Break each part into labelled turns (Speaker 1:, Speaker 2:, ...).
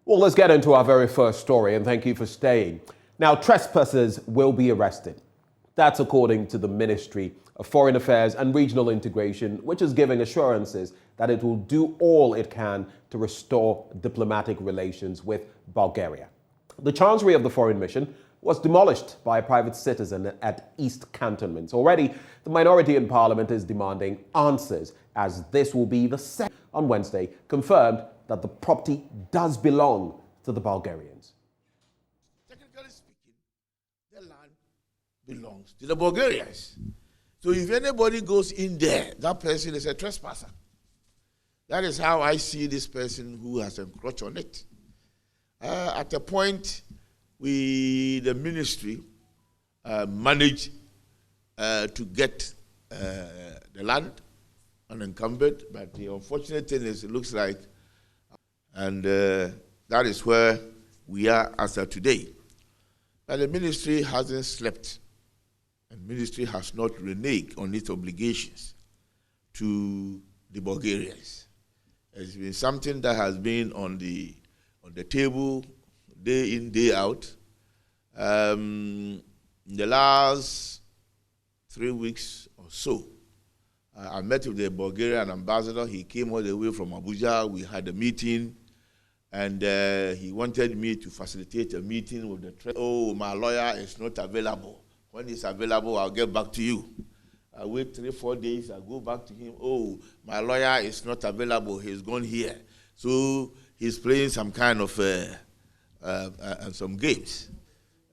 Speaker 1: Well, let's get into our very first story, and thank you for staying. Now, trespassers will be arrested. That's according to the Ministry of Foreign Affairs and Regional Integration, which is giving assurances that it will do all it can to restore diplomatic relations with Bulgaria. The Chancellery of the Foreign Mission was demolished by a private citizen at East Cantonment. Already, the minority in Parliament is demanding answers, as this will be the second on Wednesday confirmed that the property does belong to the Bulgarians.
Speaker 2: Technically speaking, the land belongs to the Bulgarians. So if anybody goes in there, that person is a trespasser. That is how I see this person who has encroached on it. At a point, the ministry managed to get the land unencumbered, but the unfortunate thing is it looks like, and that is where we are as of today. But the ministry hasn't slept, and the ministry has not reneged on its obligations to the Bulgarians. It's been something that has been on the table day in, day out. In the last 3 weeks or so, I met with the Bulgarian ambassador. He came all the way from Abuja. We had a meeting, and he wanted me to facilitate a meeting with the oh, my lawyer is not available. When he's available, I'll get back to you. I wait 3-4 days, I go back to him. Oh, my lawyer is not available. He's gone here. So he's playing some kind of some games.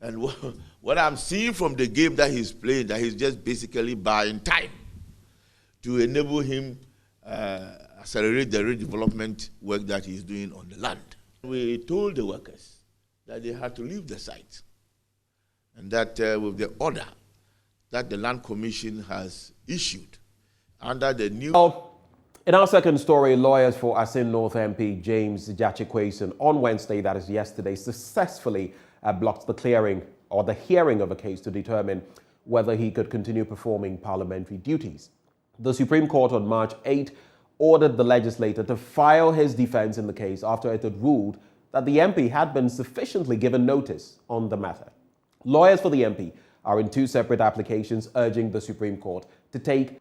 Speaker 2: And what I'm seeing from the game that he's playing, that he's just basically buying time to enable him accelerate the redevelopment work that he's doing on the land. We told the workers that they had to leave the site, and that with the order that the Land Commission has issued under the new...
Speaker 1: In our second story, lawyers for Assin North MP James Jachikwason on Wednesday, that is yesterday, successfully blocked the clearing or the hearing of a case to determine whether he could continue performing parliamentary duties. The Supreme Court on March 8 ordered the legislator to file his defense in the case after it had ruled that the MP had been sufficiently given notice on the matter. Lawyers for the MP are in 2 separate applications urging the Supreme Court to take...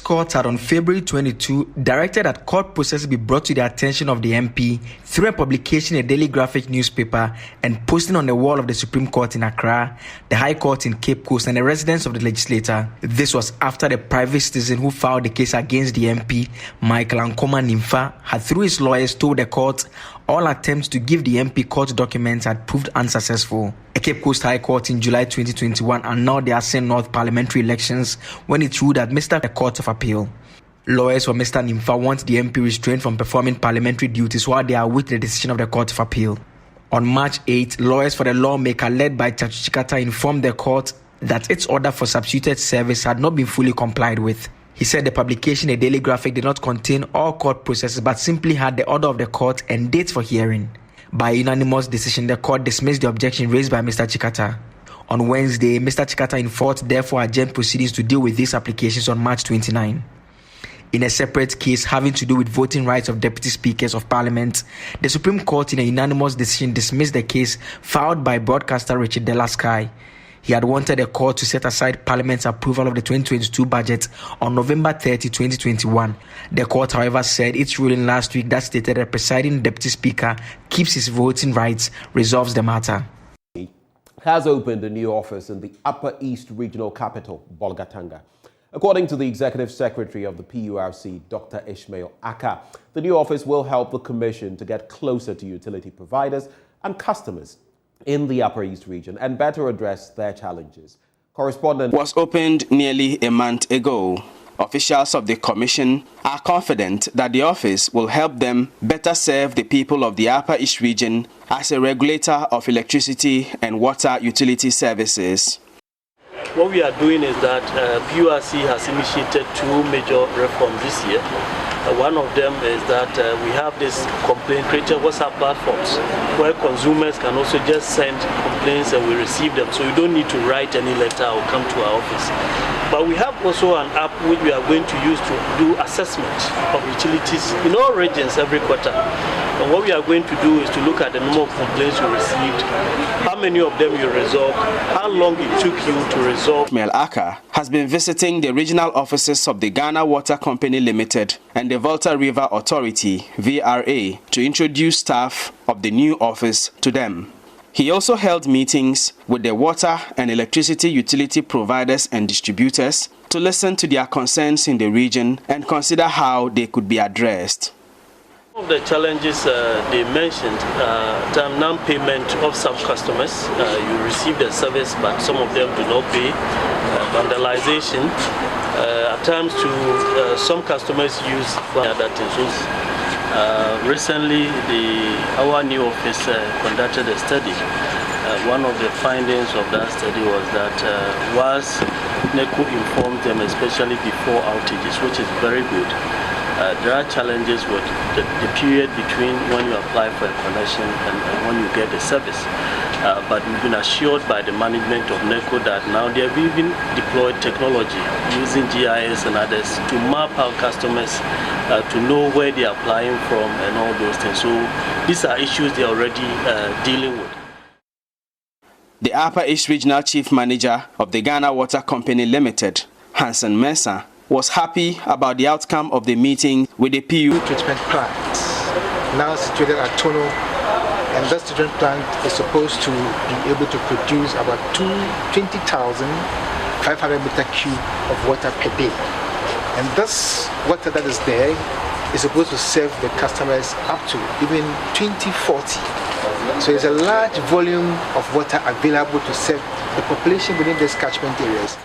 Speaker 3: Court had on February 22 directed that court process be brought to the attention of the MP through a publication in a daily graphic newspaper and posting on the wall of the Supreme Court in Accra, the High Court in Cape Coast, and the residence of the legislator. This was after the private citizen who filed the case against the MP, Michael Ankoma Nimfa, had through his lawyers told the court all attempts to give the MP court documents had proved unsuccessful. A Cape Coast High Court in July 2021 annulled the Assin North parliamentary elections when it ruled that Mr. the Court of Appeal. Lawyers for Mr. Nimfa want the MP restrained from performing parliamentary duties while they await the decision of the Court of Appeal. On March 8, lawyers for the lawmaker led by Chachu Chikata informed the court that its order for substituted service had not been fully complied with. He said the publication in a daily graphic did not contain all court processes but simply had the order of the court and dates for hearing. By unanimous decision, the court dismissed the objection raised by Mr. Chikata. On Wednesday, Mr. Chikata informed therefore adjourned proceedings to deal with these applications on March 29. In a separate case having to do with voting rights of deputy speakers of parliament, the Supreme Court in a unanimous decision dismissed the case filed by broadcaster Richard Delasky. He had wanted the court to set aside Parliament's approval of the 2022 budget on November 30, 2021. The court, however, said its ruling last week that stated the presiding deputy speaker keeps his voting rights resolves the matter.
Speaker 1: Has opened a new office in the Upper East Regional Capital, Bolgatanga. According to the Executive Secretary of the PURC, Dr. Ishmael Aka, the new office will help the Commission to get closer to utility providers and customers in the Upper East region and better address their challenges. Correspondent
Speaker 4: was opened nearly a month ago. Officials of the Commission are confident that the office will help them better serve the people of the Upper East region as a regulator of electricity and water utility services.
Speaker 5: What we are doing is that PURC has initiated 2 major reforms this year. One of them is that we have this complaint created WhatsApp platforms where consumers can also just send complaints and we receive them. So you don't need to write any letter or come to our office. But we have also an app which we are going to use to do assessment of utilities in all regions every quarter. And what we are going to do is to look at the number of complaints you received, how many of them you resolved, how long it took you to resolve.
Speaker 4: Mel Accra has been visiting the regional offices of the Ghana Water Company Limited and the Volta River Authority, VRA, to introduce staff of the new office to them. He also held meetings with the water and electricity utility providers and distributors to listen to their concerns in the region and consider how they could be addressed.
Speaker 5: One of the challenges they mentioned, non-payment of some customers. You receive the service, but some of them do not pay. Vandalization. At times, some customers use other things. Recently, our new office conducted a study. One of the findings of that study was that once NECO informed them, especially before outages, which is very good, there are challenges with the period between when you apply for a connection and when you get the service. But we've been assured by the management of NECO that now they have even deployed technology using GIS and others to map our customers to know where they are applying from and all those things. So these are issues they are already dealing with.
Speaker 4: The Upper East Regional Chief Manager of the Ghana Water Company Limited, Assin North, was happy about the outcome of the meeting with the PU
Speaker 6: treatment plant, now situated at Tono, and that treatment plant is supposed to be able to produce about 20,500 meter cube of water per day. And this water that is there is supposed to serve the customers up to even 2040. So it's a large volume of water available to serve the population within these catchment areas.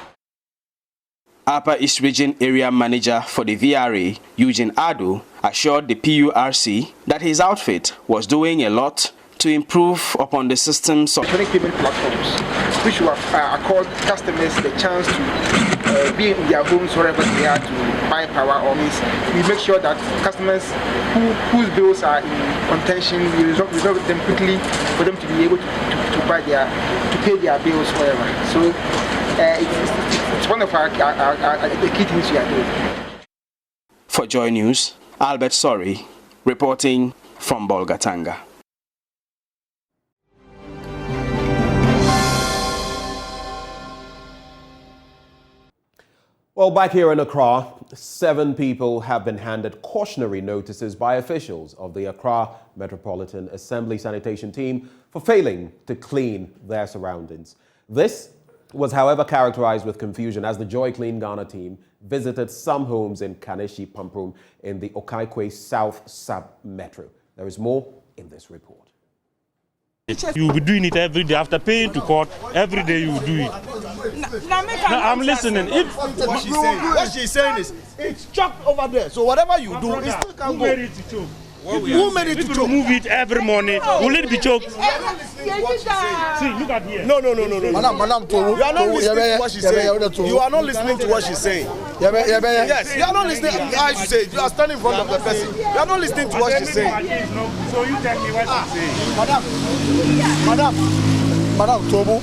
Speaker 4: Upper East Region Area Manager for the VRA, Eugene Ado, assured the PURC that his outfit was doing a lot to improve upon the systems of
Speaker 6: electronic payment platforms, which will accord customers the chance to be in their homes wherever they are to buy power or means. We make sure that customers whose bills are in contention, we resolve them quickly for them to be able to pay their bills wherever. So it's one of the key things we are doing.
Speaker 4: For JoyNews, Albert Sorry, reporting from Bolgatanga.
Speaker 1: Well, back here in Accra, 7 people have been handed cautionary notices by officials of the Accra Metropolitan Assembly Sanitation team for failing to clean their surroundings. This was, however, characterized with confusion as the Joy Clean Ghana team visited some homes in Kaneshi Pamprum in the Okaikwe South Sub-Metro. There is more in this report.
Speaker 7: You will be doing it every day. After paying to court, every day you will do it. I'm listening.
Speaker 8: What she's saying is, it's chopped over there. So whatever you do, it still can go. Who made it to choke?
Speaker 7: Move it every morning. Will it be choked? See, look at here.
Speaker 8: No. Madam, you are not listening to what she's saying. You are not listening to what she's saying. Yes, you are not listening. I should say, you are standing in front of the person. You are not listening to what she's saying.
Speaker 7: So you tell me what she's saying.
Speaker 8: Madam, Tobu,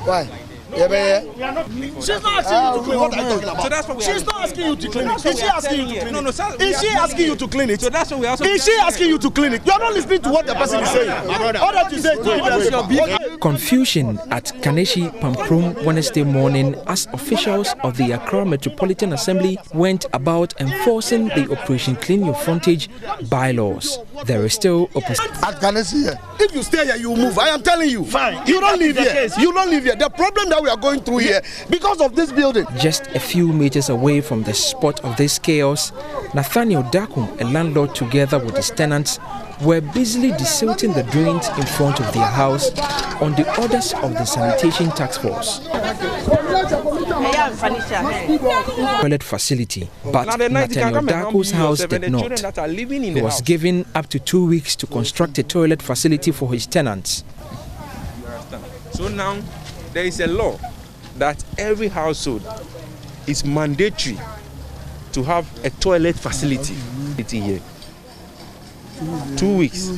Speaker 8: why? She's not asking you to clean what I'm talking about. So that's what she's not asking you to clean it. Is she asking you to clean it? No, sir. Is she asking you to clean it? So that's what we also. Is she asking you to clean it? You are not listening to what the person is saying. All that you say to
Speaker 3: Confusion at Kaneshi Pamprum Wednesday morning as officials of the Accra Metropolitan Assembly went about enforcing the Operation Clean Your Frontage bylaws. There is still opposition.
Speaker 8: At Kaneshi here, if you stay here, you move. I am telling you. Fine. You don't live here. You don't live here. The problem that we are going through here because of this building.
Speaker 3: Just a few meters away from the spot of this chaos, Nathaniel Dakum, a landlord, together with his tenants, were busily desilting the drains in front of their house on the orders of the Sanitation Task Force. Toilet facility, but Nathaniel Daku's house did not. He was given up to 2 weeks to construct a toilet facility for his tenants.
Speaker 9: So now there is a law that every household is mandatory to have a toilet facility here. 2 weeks.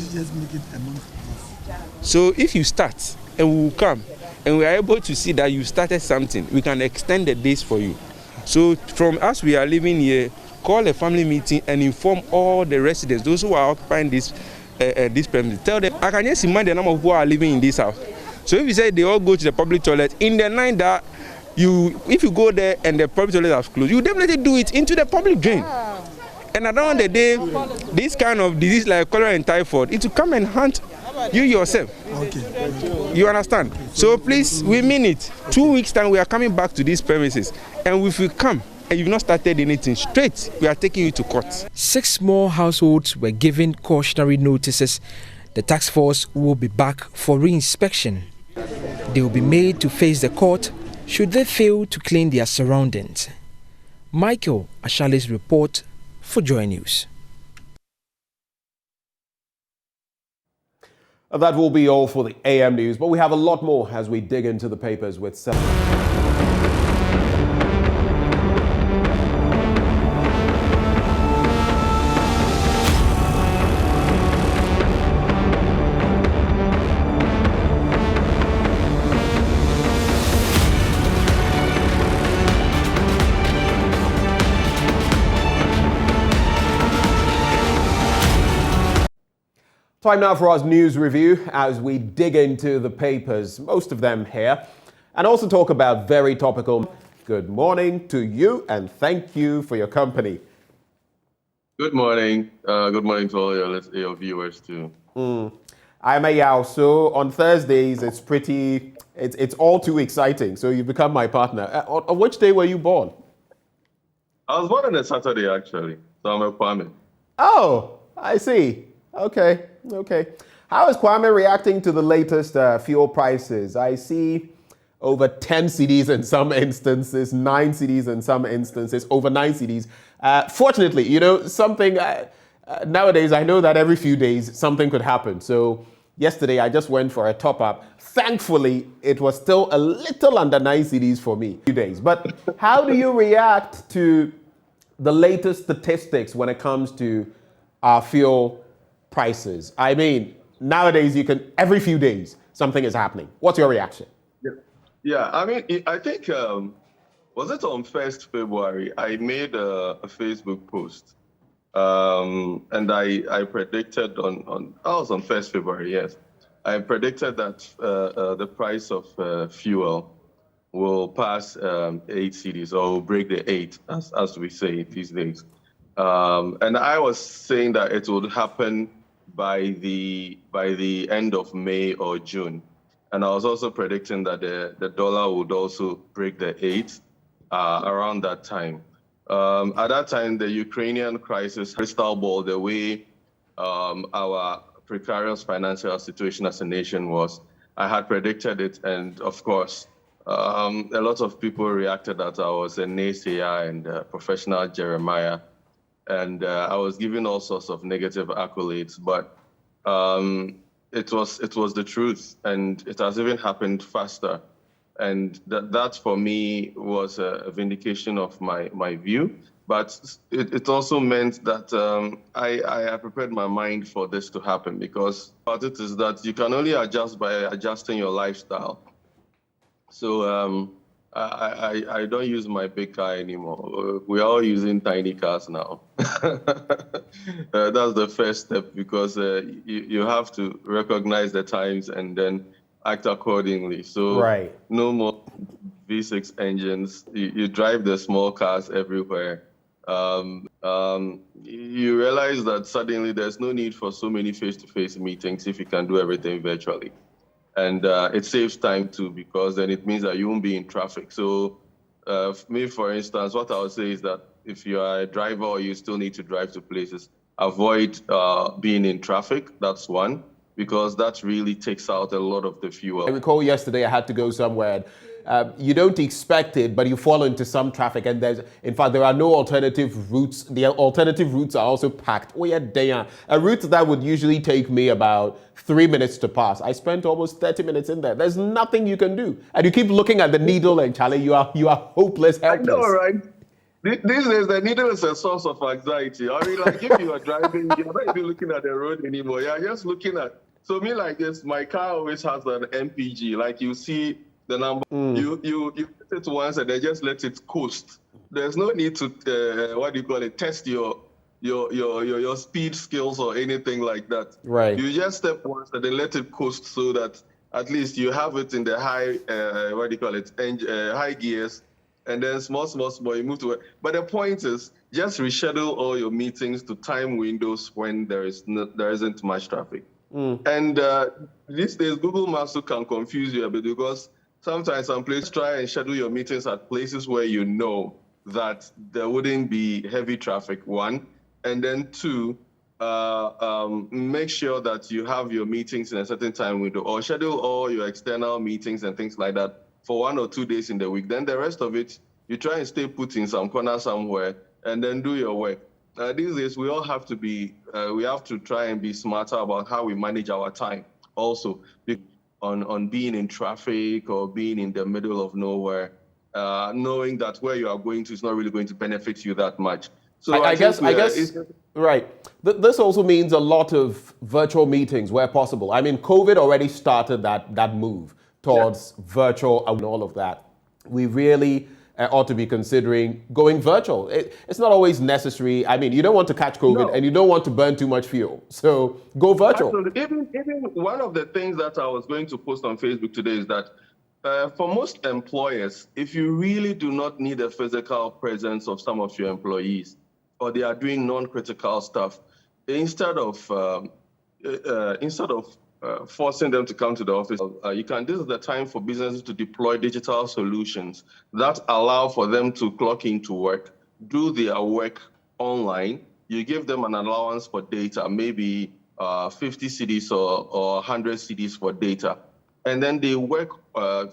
Speaker 9: So if you start and we will come and we are able to see that you started something, we can extend the days for you. So from us, we are living here, call a family meeting and inform all the residents, those who are occupying this premises. Tell them, I can just imagine the number of people who are living in this house. So if you say they all go to the public toilet, in the night that if you go there and the public toilet is closed, you definitely do it into the public drain. And at the end of the day, this kind of disease like cholera and typhoid, it will come and hunt you yourself. Okay. You understand? So please, we mean it. 2 weeks time, we are coming back to these premises. And if we come and you've not started anything, straight, we are taking you to court.
Speaker 3: 6 more households were given cautionary notices. The task force will be back for re-inspection. They will be made to face the court should they fail to clean their surroundings. Michael Ashali's report for JoyNews.
Speaker 1: That will be all for the AM news, but we have a lot more as we dig into the papers with Time now for our news review as we dig into the papers, most of them here, and also talk about very topical. Good morning to you and thank you for your company.
Speaker 10: Good morning. Good morning to all your viewers too.
Speaker 1: I'm Ayao. So on Thursdays, it's all too exciting. So you become my partner. On which day were you born?
Speaker 10: I was born on a Saturday actually, so I'm a Kwame.
Speaker 1: Oh, I see. Okay. How is Kwame reacting to the latest fuel prices? I see over 10 cedis in some instances, 9 cedis in some instances, over 9 cedis. Fortunately, something nowadays, I know that every few days something could happen. So yesterday I just went for a top up. Thankfully, it was still a little under 9 cedis for me. Few days. But how do you react to the latest statistics when it comes to our fuel prices? I mean, nowadays every few days something is happening. What's your reaction?
Speaker 10: Yeah. I mean, I think was it on 1st February? I made a Facebook post, and I predicted I was on 1st February. Yes, I predicted that the price of fuel will pass 8 cedis or will break the 8, as we say these days. And I was saying that it would happen by the end of May or June. And I was also predicting that the dollar would also break the 8 around that time. At that time, the Ukrainian crisis, crystal ball, the way our precarious financial situation as a nation was, I had predicted it. And of course, a lot of people reacted that I was a naysayer and a professional Jeremiah. And I was given all sorts of negative accolades, but it was the truth, and it has even happened faster. And that for me was a vindication of my view. But it also meant that I prepared my mind for this to happen, because part of it is that you can only adjust by adjusting your lifestyle. So I don't use my big car anymore. We're all using tiny cars now. That's the first step, because you have to recognize the times and then act accordingly. So
Speaker 1: right.
Speaker 10: No more V6 engines. You drive the small cars everywhere. You realize that suddenly there's no need for so many face-to-face meetings if you can do everything virtually. And it saves time too, because then it means that you won't be in traffic. So me, for instance, what I would say is that if you are a driver or you still need to drive to places, avoid being in traffic. That's one, because that really takes out a lot of the fuel.
Speaker 1: I recall yesterday I had to go somewhere. You don't expect it, but you fall into some traffic, and there are no alternative routes. The alternative routes are also packed. Oh yeah, damn. A route that would usually take me about 3 minutes to pass, I spent almost 30 minutes in there. There's nothing you can do, and you keep looking at the needle, and Charlie, you are hopeless, helpless.
Speaker 10: I know, right? These days, the needle is a source of anxiety. I mean, like if you are driving, you're not even looking at the road anymore. You're just looking at. So me like this, my car always has an MPG. Like you see the number, you hit it once and then just let it coast. There's no need to test your speed skills or anything like that.
Speaker 1: Right.
Speaker 10: You just step once and then let it coast so that at least you have it in the high high gears. And then small, you move to it. But the point is, just reschedule all your meetings to time windows when there isn't much traffic. And these days, Google Maps can confuse you a bit because sometimes some places try and schedule your meetings at places where you know that there wouldn't be heavy traffic, one. And then two, make sure that you have your meetings in a certain time window or schedule all your external meetings and things like that for 1 or 2 days in the week. Then the rest of it, you try and stay put in some corner somewhere and then do your work. These days, we all have to be, we have to try and be smarter about how we manage our time also on being in traffic or being in the middle of nowhere, knowing that where you are going to is not really going to benefit you that much. So
Speaker 1: I guess, right. This also means a lot of virtual meetings where possible. I mean, COVID already started that move towards virtual and all of that. We really ought to be considering going virtual. It's not always necessary. I mean, you don't want to catch COVID and you don't want to burn too much fuel. So go virtual.
Speaker 10: Absolutely. Even one of the things that I was going to post on Facebook today is that for most employers, if you really do not need a physical presence of some of your employees, or they are doing non-critical stuff, instead of forcing them to come to the office, this is the time for businesses to deploy digital solutions that allow for them to clock into work, do their work online. You give them an allowance for data, maybe 50 CDs or 100 CDs for data. And then they work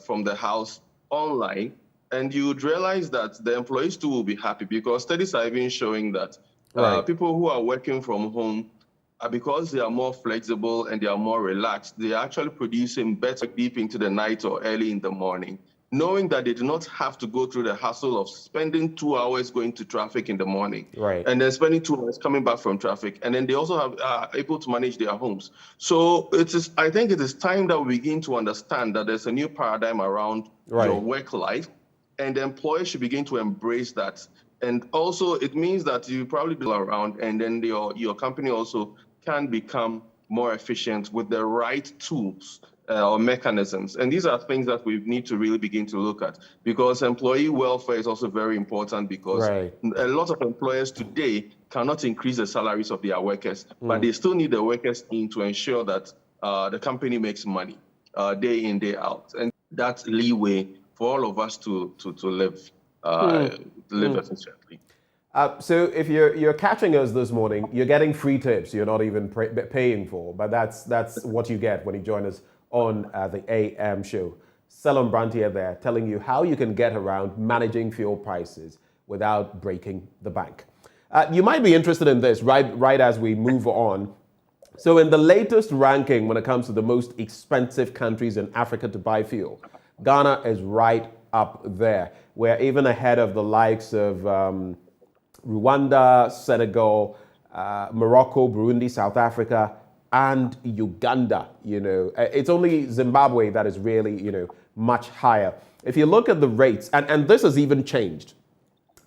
Speaker 10: from the house online. And you would realize that the employees too will be happy because studies are even showing that people who are working from home, because they are more flexible and they are more relaxed, they are actually producing better deep into the night or early in the morning, knowing that they do not have to go through the hassle of spending 2 hours going to traffic in the morning, and then spending 2 hours coming back from traffic. And then they also are able to manage their homes. So I think it is time that we begin to understand that there's a new paradigm around your work life. And the employers should begin to embrace that. And also, it means that you probably do around, and then your company also can become more efficient with the right tools or mechanisms. And these are things that we need to really begin to look at, because employee welfare is also very important, because a lot of employers today cannot increase the salaries of their workers, but they still need the workers in to ensure that the company makes money day in, day out. And that's leeway for all of us to live efficiently.
Speaker 1: So if you're catching us this morning, you're getting free tips you're not even paying for, but that's what you get when you join us on the AM show. Selon Brantier there telling you how you can get around managing fuel prices without breaking the bank. You might be interested in this right as we move on. So in the latest ranking when it comes to the most expensive countries in Africa to buy fuel, Ghana is right up there. We're even ahead of the likes of Rwanda, Senegal, Morocco, Burundi, South Africa, and Uganda. It's only Zimbabwe that is really, much higher. If you look at the rates, and this has even changed.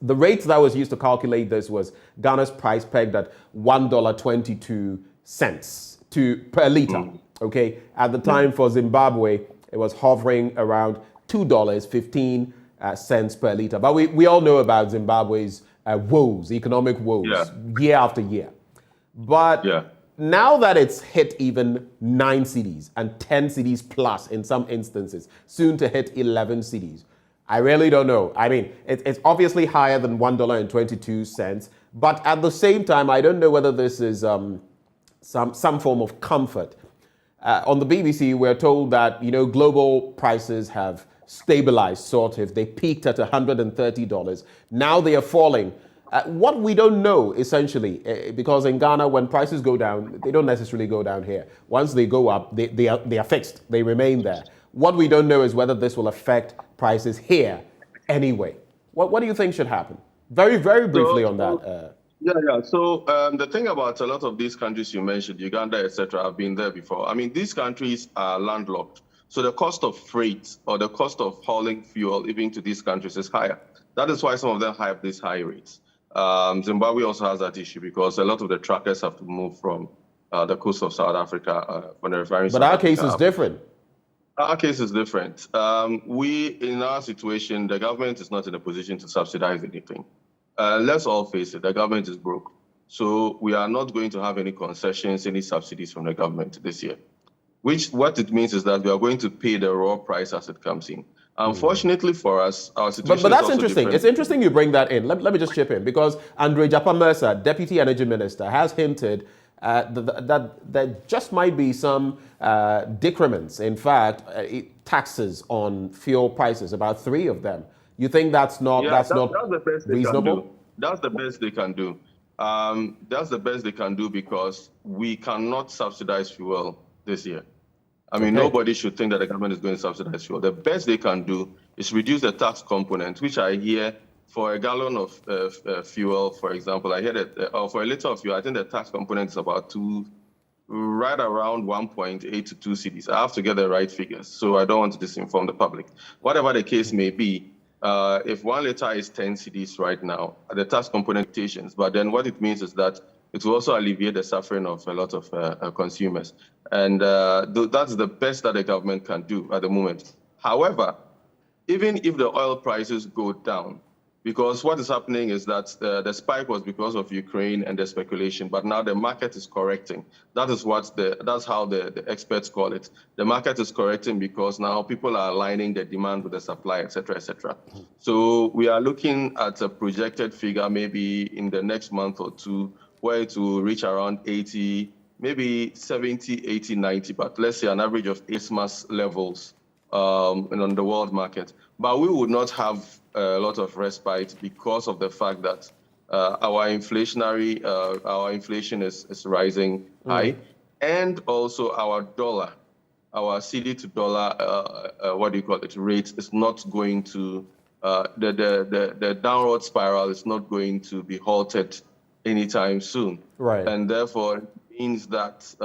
Speaker 1: The rates that was used to calculate this was Ghana's price pegged at $1.22 per liter. Okay, at the time for Zimbabwe, it was hovering around $2.15 per liter. But we all know about Zimbabwe's woes, economic woes, year after year. But now that it's hit even 9 cities and 10 cities plus in some instances, soon to hit 11 cities, I really don't know. I mean, it's obviously higher than $1.22, but at the same time, I don't know whether this is some form of comfort. On the BBC, we're told that, global prices have stabilized, sort of. They peaked at $130. Now they are falling. What we don't know, essentially, because in Ghana, when prices go down, they don't necessarily go down here. Once they go up, they are fixed. They remain there. What we don't know is whether this will affect prices here anyway. What do you think should happen? Very, very briefly on that.
Speaker 10: Yeah. So the thing about a lot of these countries you mentioned, Uganda, etc., have been there before. I mean, these countries are landlocked. So the cost of freight or the cost of hauling fuel even to these countries is higher. That is why some of them have these high rates. Zimbabwe also has that issue because a lot of the truckers have to move from the coast of South Africa when the refineries.
Speaker 1: But our case is different.
Speaker 10: Our case is different. In our situation, the government is not in a position to subsidize anything. Let's all face it, the government is broke. So we are not going to have any concessions, any subsidies from the government this year. What it means is that we are going to pay the raw price as it comes in. Unfortunately for us, our situation
Speaker 1: but
Speaker 10: is
Speaker 1: that's
Speaker 10: also
Speaker 1: interesting.
Speaker 10: different.
Speaker 1: It's interesting you bring that in. Let me just chip in, because Andre Japa-Mercer, Deputy Energy Minister, has hinted that there just might be some decrements. In fact, taxes on fuel prices, about 3 of them. You think that's not
Speaker 10: the best
Speaker 1: reasonable?
Speaker 10: That's the best they can do. That's the best they can do because we cannot subsidize fuel this year. I mean, nobody should think that the government is going to subsidize fuel. The best they can do is reduce the tax component, which I hear for a gallon of fuel, for example, I hear that, or for a liter of fuel, I think the tax component is about right around 1.8 to 2 cedis. I have to get the right figures, so I don't want to disinform the public. Whatever the case may be, if 1 liter is 10 cedis right now, the tax component stations, but then what it means is that it will also alleviate the suffering of a lot of consumers. And that's the best that the government can do at the moment. However, even if the oil prices go down, because what is happening is that the spike was because of Ukraine and the speculation, but now the market is correcting. That's how the experts call it. The market is correcting because now people are aligning the demand with the supply, et cetera, et cetera. So we are looking at a projected figure maybe in the next month or two where it will reach around 80, maybe 70, 80, 90, but let's say an average of ISMAS levels on the world market. But we would not have a lot of respite because of the fact that our inflation is rising high, and also our dollar, our CD to dollar, rate is not going to, the downward spiral is not going to be halted anytime soon.
Speaker 1: Right. And
Speaker 10: therefore, it means that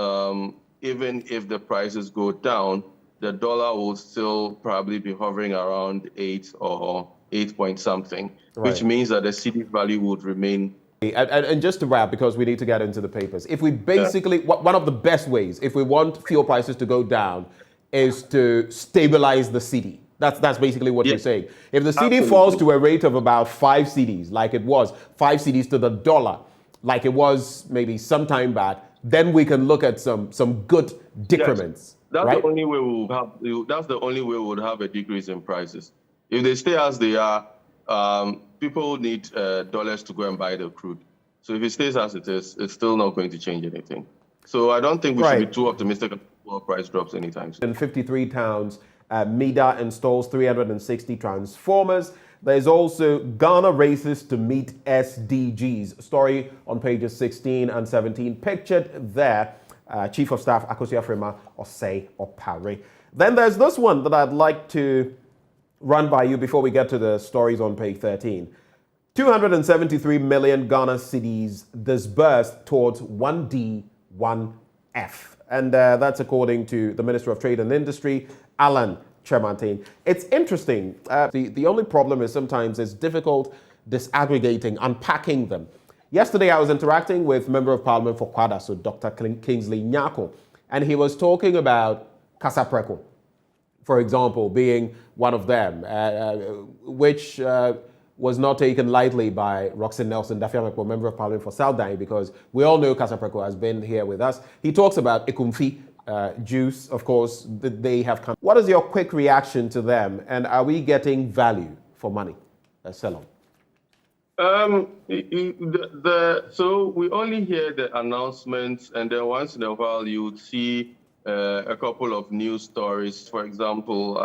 Speaker 10: even if the prices go down, the dollar will still probably be hovering around 8 or 8 point something, which means that the CD value would remain.
Speaker 1: And just to wrap, because we need to get into the papers, if we basically, one of the best ways, if we want fuel prices to go down, is to stabilize the CD. That's basically what you're saying. If the CD falls to a rate of about 5 CDs, like it was, 5 CDs to the dollar, like it was maybe some time back, then we can look at some good decrements.
Speaker 10: That's the only way we will have. That's the only way we would have a decrease in prices. If they stay as they are, people need dollars to go and buy the crude. So if it stays as it is, it's still not going to change anything. So I don't think we should be too optimistic about oil price drops anytime soon.
Speaker 1: In 53 towns, MEDA installs 360 transformers. There's also Ghana races to meet SDGs. Story on pages 16 and 17. Pictured there. Chief of Staff Akosua Frema Osei Opare. Then there's this one that I'd like to run by you before we get to the stories on page 13. 273 million Ghana cedis disbursed towards 1D, 1F. And that's according to the Minister of Trade and Industry, Alan Tremartin. It's interesting. The only problem is sometimes it's difficult disaggregating, unpacking them. Yesterday, I was interacting with Member of Parliament for Kwada, so Dr. Kingsley Nyako, and he was talking about Kasapreko, for example, being one of them, which was not taken lightly by Roxanne Nelson Dafiamekpo, Member of Parliament for Southern, because we all know Kasapreko has been here with us. He talks about Ekumfi juice, of course, they have come. What is your quick reaction to them, and are we getting value for money? Selon.
Speaker 10: So we only hear the announcements, and then once in a while you would see a couple of news stories. For example,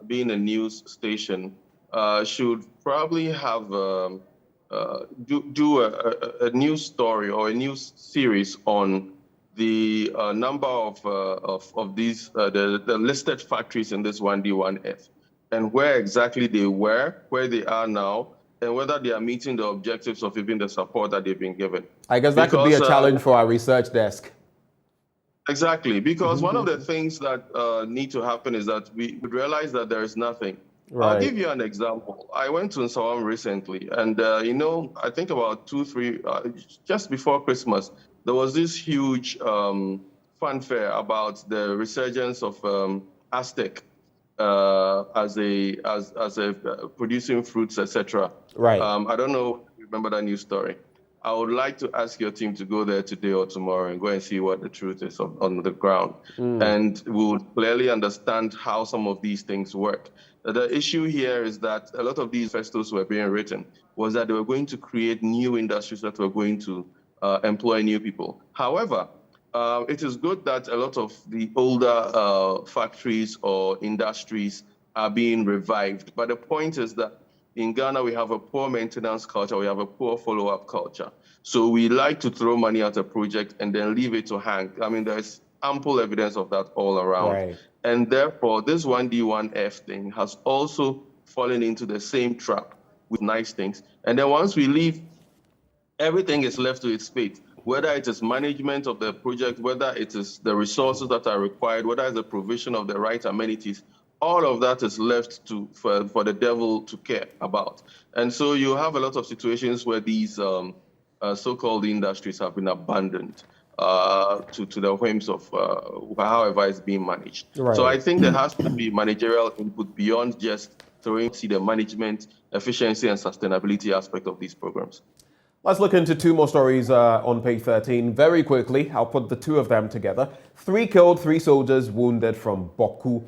Speaker 10: being a news station should probably have do a news story or a news series on the number of these the listed factories in this 1D1F and where exactly they were, where they are now, and whether they are meeting the objectives of even the support that they've been given.
Speaker 1: I guess that could be a challenge for our research desk.
Speaker 10: Exactly, because one of the things that need to happen is that we would realize that there is nothing. Right. I'll give you an example. I went to Nsawam recently, and I think about 2-3 just before Christmas, there was this huge fanfare about the resurgence of Aztec as a producing fruits, etc.
Speaker 1: Right.
Speaker 10: I don't know if you remember that news story. I would like to ask your team to go there today or tomorrow and go and see what the truth is on the ground. And we would clearly understand how some of these things work. The issue here is that a lot of these festivals were being written was that they were going to create new industries that were going to employ new people. However, it is good that a lot of the older factories or industries are being revived. But the point is that in Ghana, we have a poor maintenance culture. We have a poor follow-up culture. So we like to throw money at a project and then leave it to hang. I mean, there's ample evidence of that all around.
Speaker 1: Right.
Speaker 10: And therefore, this 1D1F thing has also fallen into the same trap with nice things. And then once we leave, everything is left to its fate, whether it is management of the project, whether it is the resources that are required, whether it's the provision of the right amenities. All of that is left for the devil to care about. And so you have a lot of situations where these so-called industries have been abandoned to the whims of however it's being managed. Right. So I think there has to be managerial input beyond just throwing the management, efficiency, and sustainability aspect of these programs.
Speaker 1: Let's look into 2 more stories on page 13. Very quickly, I'll put the 2 of them together. 3 killed, 3 soldiers wounded from Bawku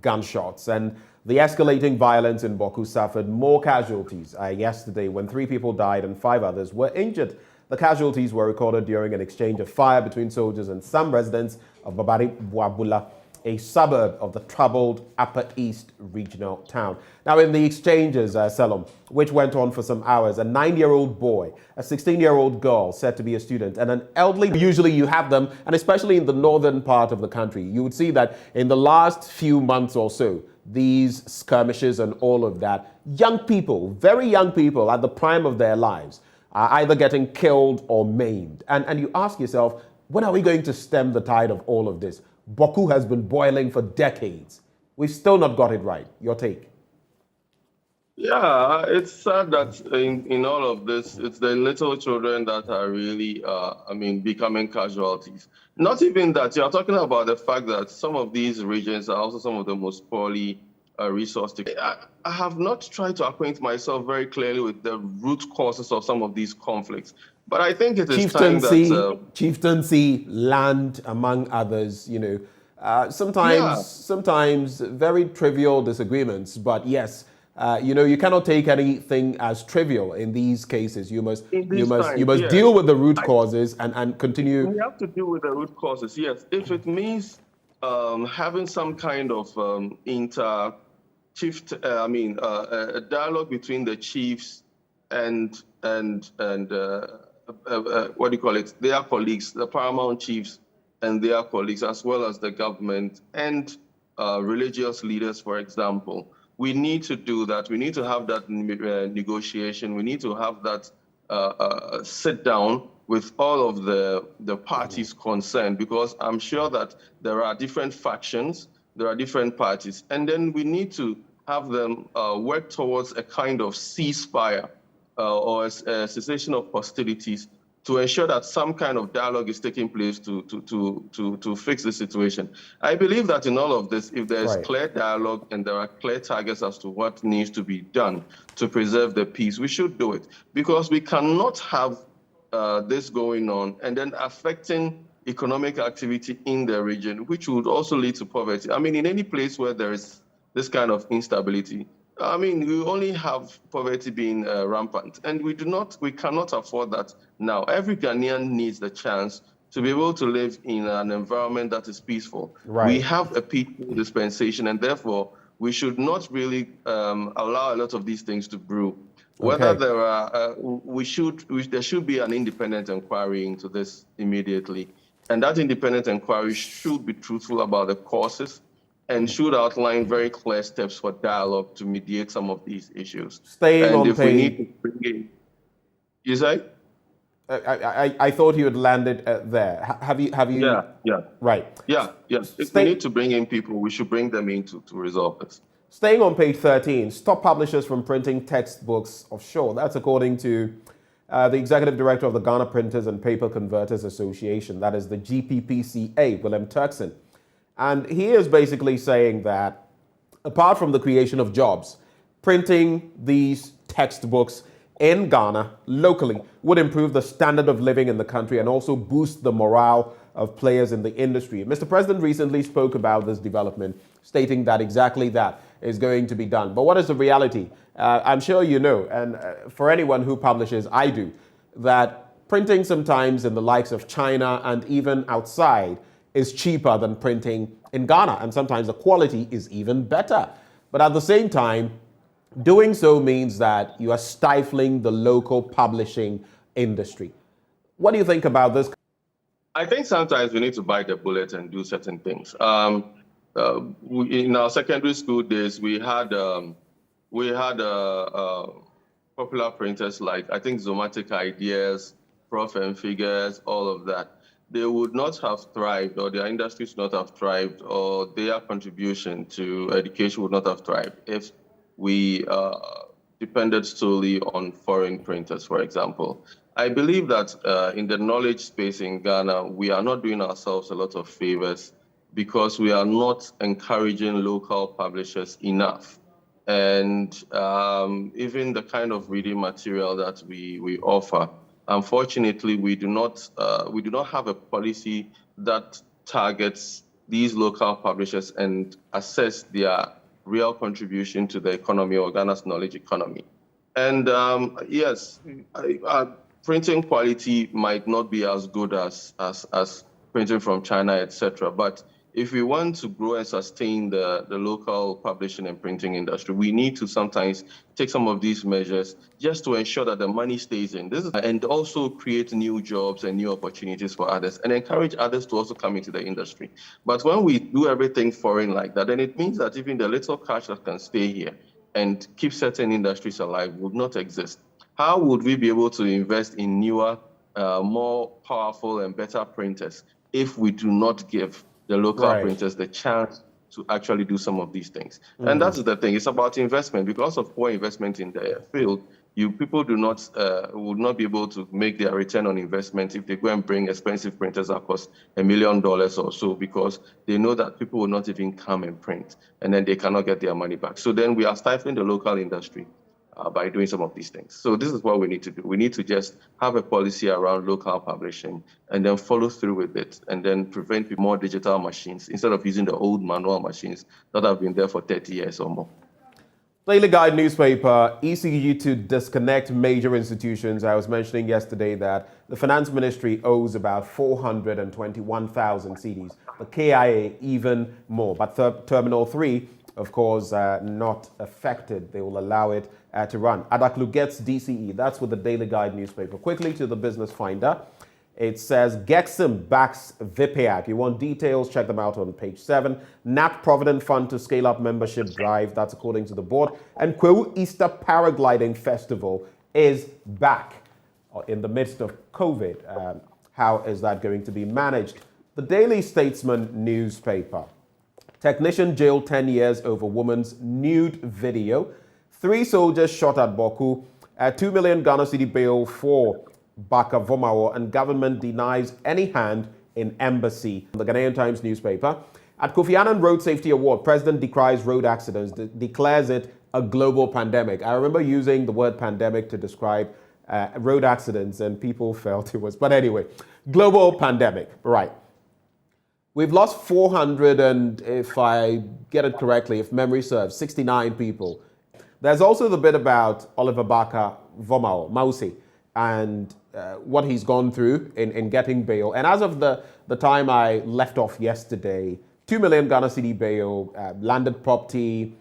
Speaker 1: gunshots. And the escalating violence in Bawku suffered more casualties yesterday when 3 people died and 5 others were injured. The casualties were recorded during an exchange of fire between soldiers and some residents of Babari Bwabula, a suburb of the troubled Upper East regional town. Now, in the exchanges, Selom, which went on for some hours, a 9-year-old boy, a 16-year-old girl said to be a student, and an elderly, usually you have them, and especially in the northern part of the country, you would see that in the last few months or so, these skirmishes and all of that, young people, very young people at the prime of their lives, are either getting killed or maimed. And you ask yourself, when are we going to stem the tide of all of this? Bawku has been boiling for decades. We've still not got it right. Your take?
Speaker 10: Yeah, it's sad that in all of this, it's the little children that are really, becoming casualties. Not even that, you're talking about the fact that some of these regions are also some of the most poorly resourced. I have not tried to acquaint myself very clearly with the root causes of some of these conflicts. But I think it is time that
Speaker 1: chieftaincy, land, among others, sometimes very trivial disagreements. But yes, you cannot take anything as trivial in these cases. You must deal with the root causes and continue.
Speaker 10: We have to deal with the root causes. Yes, if it means having some kind of a dialogue between the chiefs and what do you call it? Their colleagues, the paramount chiefs and their colleagues, as well as the government and religious leaders, for example. We need to do that. We need to have that negotiation. We need to have that sit down with all of the parties concerned, because I'm sure that there are different factions, there are different parties, and then we need to have them work towards a kind of ceasefire or a cessation of hostilities to ensure that some kind of dialogue is taking place to fix the situation. I believe that in all of this, if there's clear dialogue and there are clear targets as to what needs to be done to preserve the peace, we should do it, because we cannot have this going on and then affecting economic activity in the region, which would also lead to poverty. I mean, in any place where there is this kind of instability, we only have poverty being rampant, and we cannot afford that now. Every Ghanaian needs the chance to be able to live in an environment that is peaceful. Right. We have a peaceful dispensation, and therefore we should not really allow a lot of these things to brew. Whether there are, there should be an independent inquiry into this immediately, and that independent inquiry should be truthful about the causes and should outline very clear steps for dialogue to mediate some of these issues.
Speaker 1: Staying
Speaker 10: and
Speaker 1: on
Speaker 10: if
Speaker 1: page,
Speaker 10: we need to bring in, you say?
Speaker 1: I thought you had landed there. Have you?
Speaker 10: Yeah.
Speaker 1: Right.
Speaker 10: Yeah. If we need to bring in people, we should bring them in to resolve this.
Speaker 1: Staying on page 13, stop publishers from printing textbooks offshore. That's according to the executive director of the Ghana Printers and Paper Converters Association. That is the GPPCA, Willem Turkson. And he is basically saying that apart from the creation of jobs, printing these textbooks in Ghana locally would improve the standard of living in the country and also boost the morale of players in the industry. Mr. President recently spoke about this development, stating that exactly that is going to be done. But what is the reality? I'm sure you know, and for anyone who publishes, I do, that printing sometimes in the likes of China and even outside is cheaper than printing in Ghana, and sometimes the quality is even better. But at the same time, doing so means that you are stifling the local publishing industry. What do you think about this?
Speaker 10: I think sometimes we need to bite the bullet and do certain things. In our secondary school days, we had popular printers like, I think, Zomatic Ideas, Prof and Figures, all of that. They would not have thrived, or their industries would not have thrived, or their contribution to education would not have thrived if we depended solely on foreign printers, for example. I believe that in the knowledge space in Ghana, we are not doing ourselves a lot of favors because we are not encouraging local publishers enough. And even the kind of reading material that we offer, unfortunately, we do not have a policy that targets these local publishers and assess their real contribution to the economy or Ghana's knowledge economy. And yes, printing quality might not be as good as printing from China, etc. But if we want to grow and sustain the local publishing and printing industry, we need to sometimes take some of these measures just to ensure that the money stays in. And also create new jobs and new opportunities for others and encourage others to also come into the industry. But when we do everything foreign like that, then it means that even the little cash that can stay here and keep certain industries alive would not exist. How would we be able to invest in newer, more powerful and better printers if we do not give the local printers the chance to actually do some of these things? And that's the thing. It's about investment. Because of poor investment in the field, people would not be able to make their return on investment if they go and bring expensive printers that cost $1 million or so, because they know that people will not even come and print, and then they cannot get their money back. So then we are stifling the local industry by doing some of these things. So this is what we need to do. We need to just have a policy around local publishing and then follow through with it and then prevent more digital machines instead of using the old manual machines that have been there for 30 years or more.
Speaker 1: Daily Guide newspaper, ECG to disconnect major institutions. I was mentioning yesterday that the Finance Ministry owes about 421,000 cedis. The KIA even more. But Terminal 3, of course, not affected. They will allow it to run. Adaklu gets DCE. That's with the Daily Guide newspaper. Quickly to the Business Finder. It says Gexim backs VIPEAC. You want details? Check them out on page 7. NAP Provident Fund to scale up membership drive. That's according to the board. And Kwewu Easter Paragliding Festival is back in the midst of COVID. How is that going to be managed? The Daily Statesman newspaper. Technician jailed 10 years over woman's nude video. 3 soldiers shot at Bawku. 2 million Ghana cedi bail for Baka Vomawo, and government denies any hand in embassy. The Ghanaian Times newspaper. At Kofi Annan Road Safety Award, President decries road accidents, declares it a global pandemic. I remember using the word pandemic to describe road accidents, and people felt it was. But anyway, global pandemic, right. We've lost 400, and if I get it correctly, if memory serves, 69 people. There's also the bit about Oliver Baka Vomawo, Mausi, and what he's gone through in getting bail. And as of the time I left off yesterday, 2 million Ghana cedi bail, landed property,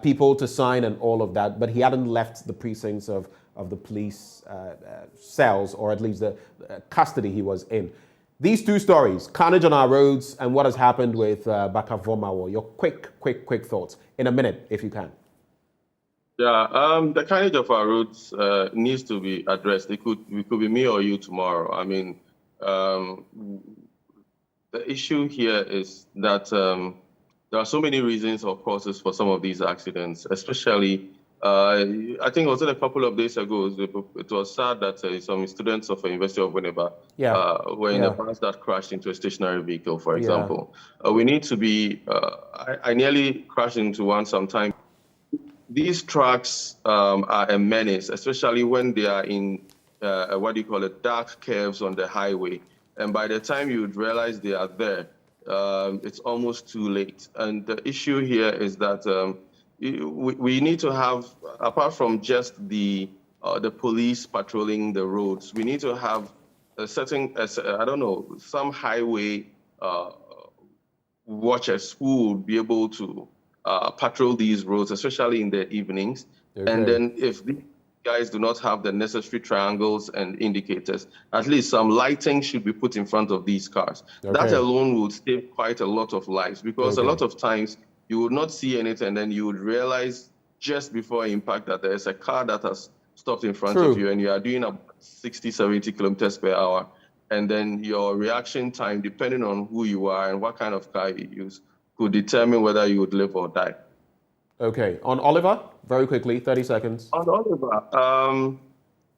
Speaker 1: people to sign and all of that, but he hadn't left the precincts of the police cells, or at least the custody he was in. These two stories, carnage on our roads and what has happened with Bakavomawo, your quick thoughts in a minute, if you can.
Speaker 10: Yeah, the carnage of our roads needs to be addressed. It could be me or you tomorrow. I mean, the issue here is that there are so many reasons or causes for some of these accidents, especially, I think it was a couple of days ago, it was sad that some students of the University of Winneba were in a bus that crashed into a stationary vehicle, for example. We need to be, I nearly crashed into one sometime. These trucks are a menace, especially when they are in, dark curves on the highway. And by the time you would realize they are there, it's almost too late. And the issue here is that we need to have, apart from just the police patrolling the roads, we need to have a certain, some highway watchers who will be able to patrol these roads, especially in the evenings. Okay. And then if these guys do not have the necessary triangles and indicators, at least some lighting should be put in front of these cars. Okay. That alone would save quite a lot of lives, because a lot of times you would not see anything, and then you would realize just before impact that there's a car that has stopped in front of you and you are doing about 60, 70 kilometers per hour. And then your reaction time, depending on who you are and what kind of car you use, could determine whether you would live or die.
Speaker 1: Okay. On Oliver, very quickly, 30 seconds.
Speaker 10: On Oliver,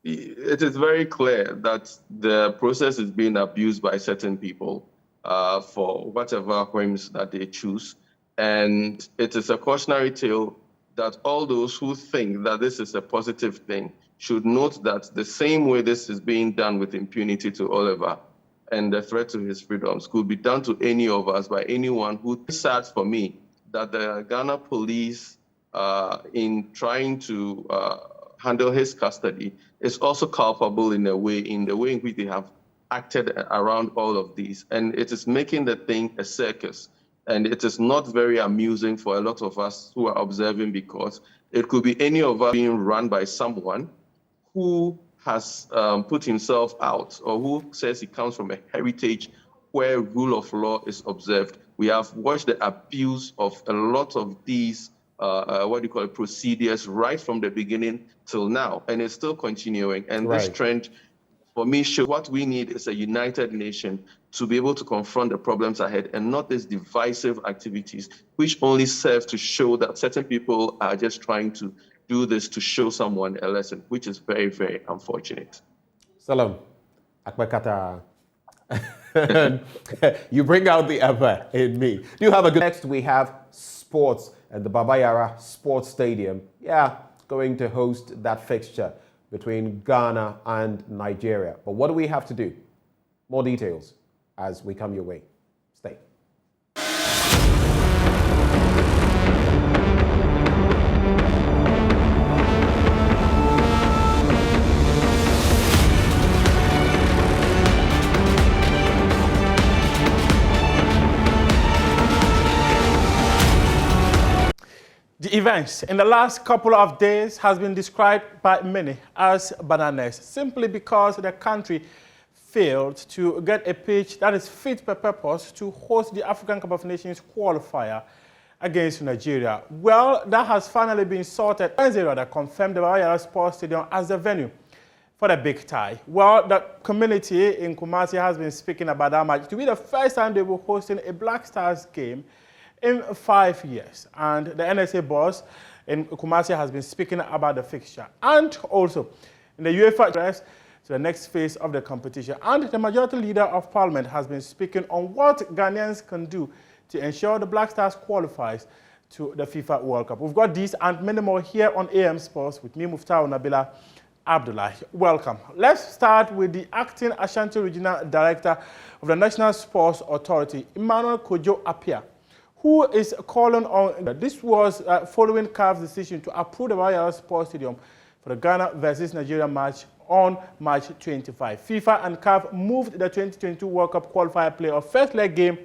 Speaker 10: it is very clear that the process is being abused by certain people for whatever whims that they choose. And it is a cautionary tale that all those who think that this is a positive thing should note that the same way this is being done with impunity to Oliver and the threat to his freedoms could be done to any of us by anyone who. It's sad for me that the Ghana police, in trying to handle his custody, is also culpable in the way in which they have acted around all of these. And it is making the thing a circus. And it is not very amusing for a lot of us who are observing, because it could be any of us being run by someone who has put himself out, or who says he comes from a heritage where rule of law is observed. We have watched the abuse of a lot of these, procedures right from the beginning till now, and it's still continuing. And this trend, for me, shows what we need is a united nation to be able to confront the problems ahead, and not these divisive activities, which only serve to show that certain people are just trying to do this to show someone a lesson, which is very, very unfortunate.
Speaker 1: Salam. Akbakata. You bring out the ever in me. Do you have a good... Next, we have sports at the Babayara Sports Stadium. Yeah, going to host that fixture between Ghana and Nigeria. But what do we have to do? More details as we come your way. Stay.
Speaker 7: The events in the last couple of days has been described by many as bananas, simply because the country failed to get a pitch that is fit for purpose to host the African Cup of Nations qualifier against Nigeria. Well, that has finally been sorted. Wednesday rather confirmed the Babayara Sports Stadium as the venue for the big tie. Well, the community in Kumasi has been speaking about that match to be the first time they were hosting a Black Stars game in 5 years. And the NSA boss in Kumasi has been speaking about the fixture. And also, in the UEFA address to the next phase of the competition. And the majority leader of parliament has been speaking on what Ghanaians can do to ensure the Black Stars qualifies to the FIFA World Cup. We've got these and many more here on AM Sports with me, Muftau Nabila Abdullah. Welcome. Let's start with the acting Ashanti Regional Director of the National Sports Authority, Emmanuel Kojo Apia, who is calling on, this was following CAF's decision to approve the Babayara Sports Stadium for the Ghana versus Nigeria match on March 25. FIFA and CAF moved the 2022 World Cup qualifier playoff first leg game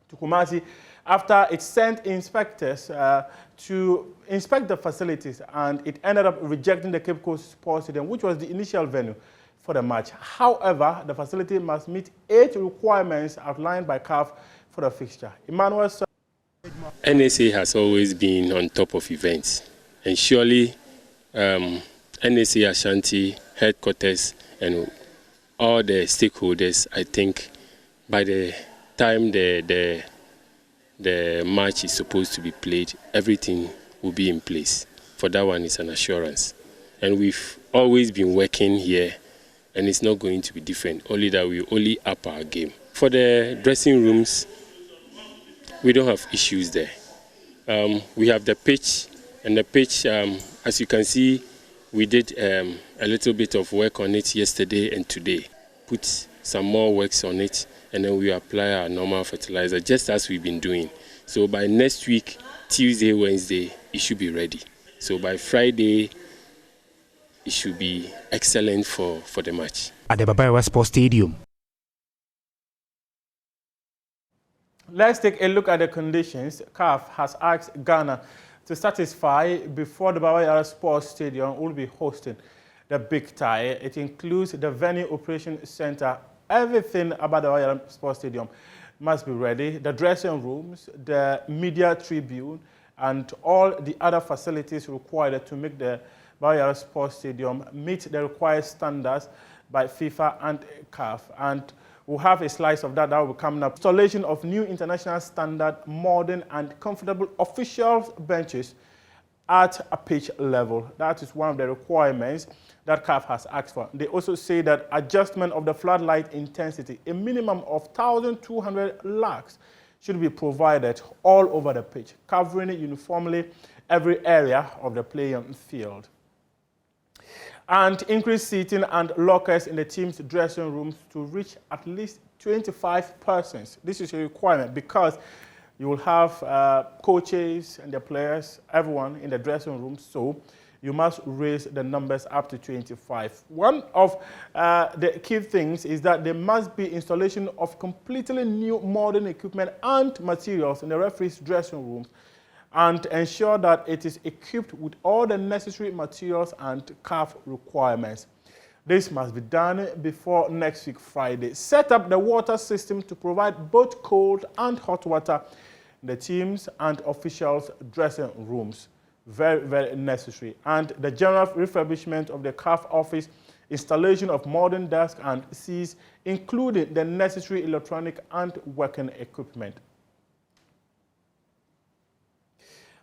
Speaker 7: to Kumasi after it sent inspectors to inspect the facilities, and it ended up rejecting the Cape Coast Sports Stadium, which was the initial venue for the match. However, the facility must meet 8 requirements outlined by CAF for the fixture. Emmanuel.
Speaker 11: NSA has always been on top of events, and surely NSA Ashanti headquarters and all the stakeholders, I think by the time the match is supposed to be played, everything will be in place. For that one, it's an assurance. And we've always been working here, and it's not going to be different, only that we only up our game. For the dressing rooms, we don't have issues there. We have the pitch, and the pitch, as you can see, we did a little bit of work on it yesterday and today. Put some more works on it, and then we apply our normal fertilizer, just as we've been doing. So by next week, Tuesday, Wednesday, it should be ready. So by Friday, it should be excellent for the match.
Speaker 12: At the Babayawa Sports Stadium.
Speaker 7: Let's take a look at the conditions CAF has asked Ghana to satisfy before the Babayawa Sports Stadium will be hosting the big tie. It includes the venue operation center. Everything about the Babayawa Sports Stadium must be ready. The dressing rooms, the media tribune, and all the other facilities required to make the Babayawa Sports Stadium meet the required standards by FIFA and CAF. And we'll have a slice of that will be coming up. Installation of new international standard, modern and comfortable official benches at a pitch level. That is one of the requirements that CAF has asked for. They also say that adjustment of the floodlight intensity, a minimum of 1,200 lux, should be provided all over the pitch, covering uniformly every area of the playing field. And increase seating and lockers in the team's dressing rooms to reach at least 25 persons. This is a requirement because you will have coaches and the players, everyone in the dressing room, so you must raise the numbers up to 25. One of the key things is that there must be installation of completely new modern equipment and materials in the referees' dressing rooms, and ensure that it is equipped with all the necessary materials and CAF requirements. This must be done before next week, Friday. Set up the water system to provide both cold and hot water in the teams and officials' dressing rooms. Very, very necessary. And the general refurbishment of the CAF office, installation of modern desks and seats, including the necessary electronic and working equipment.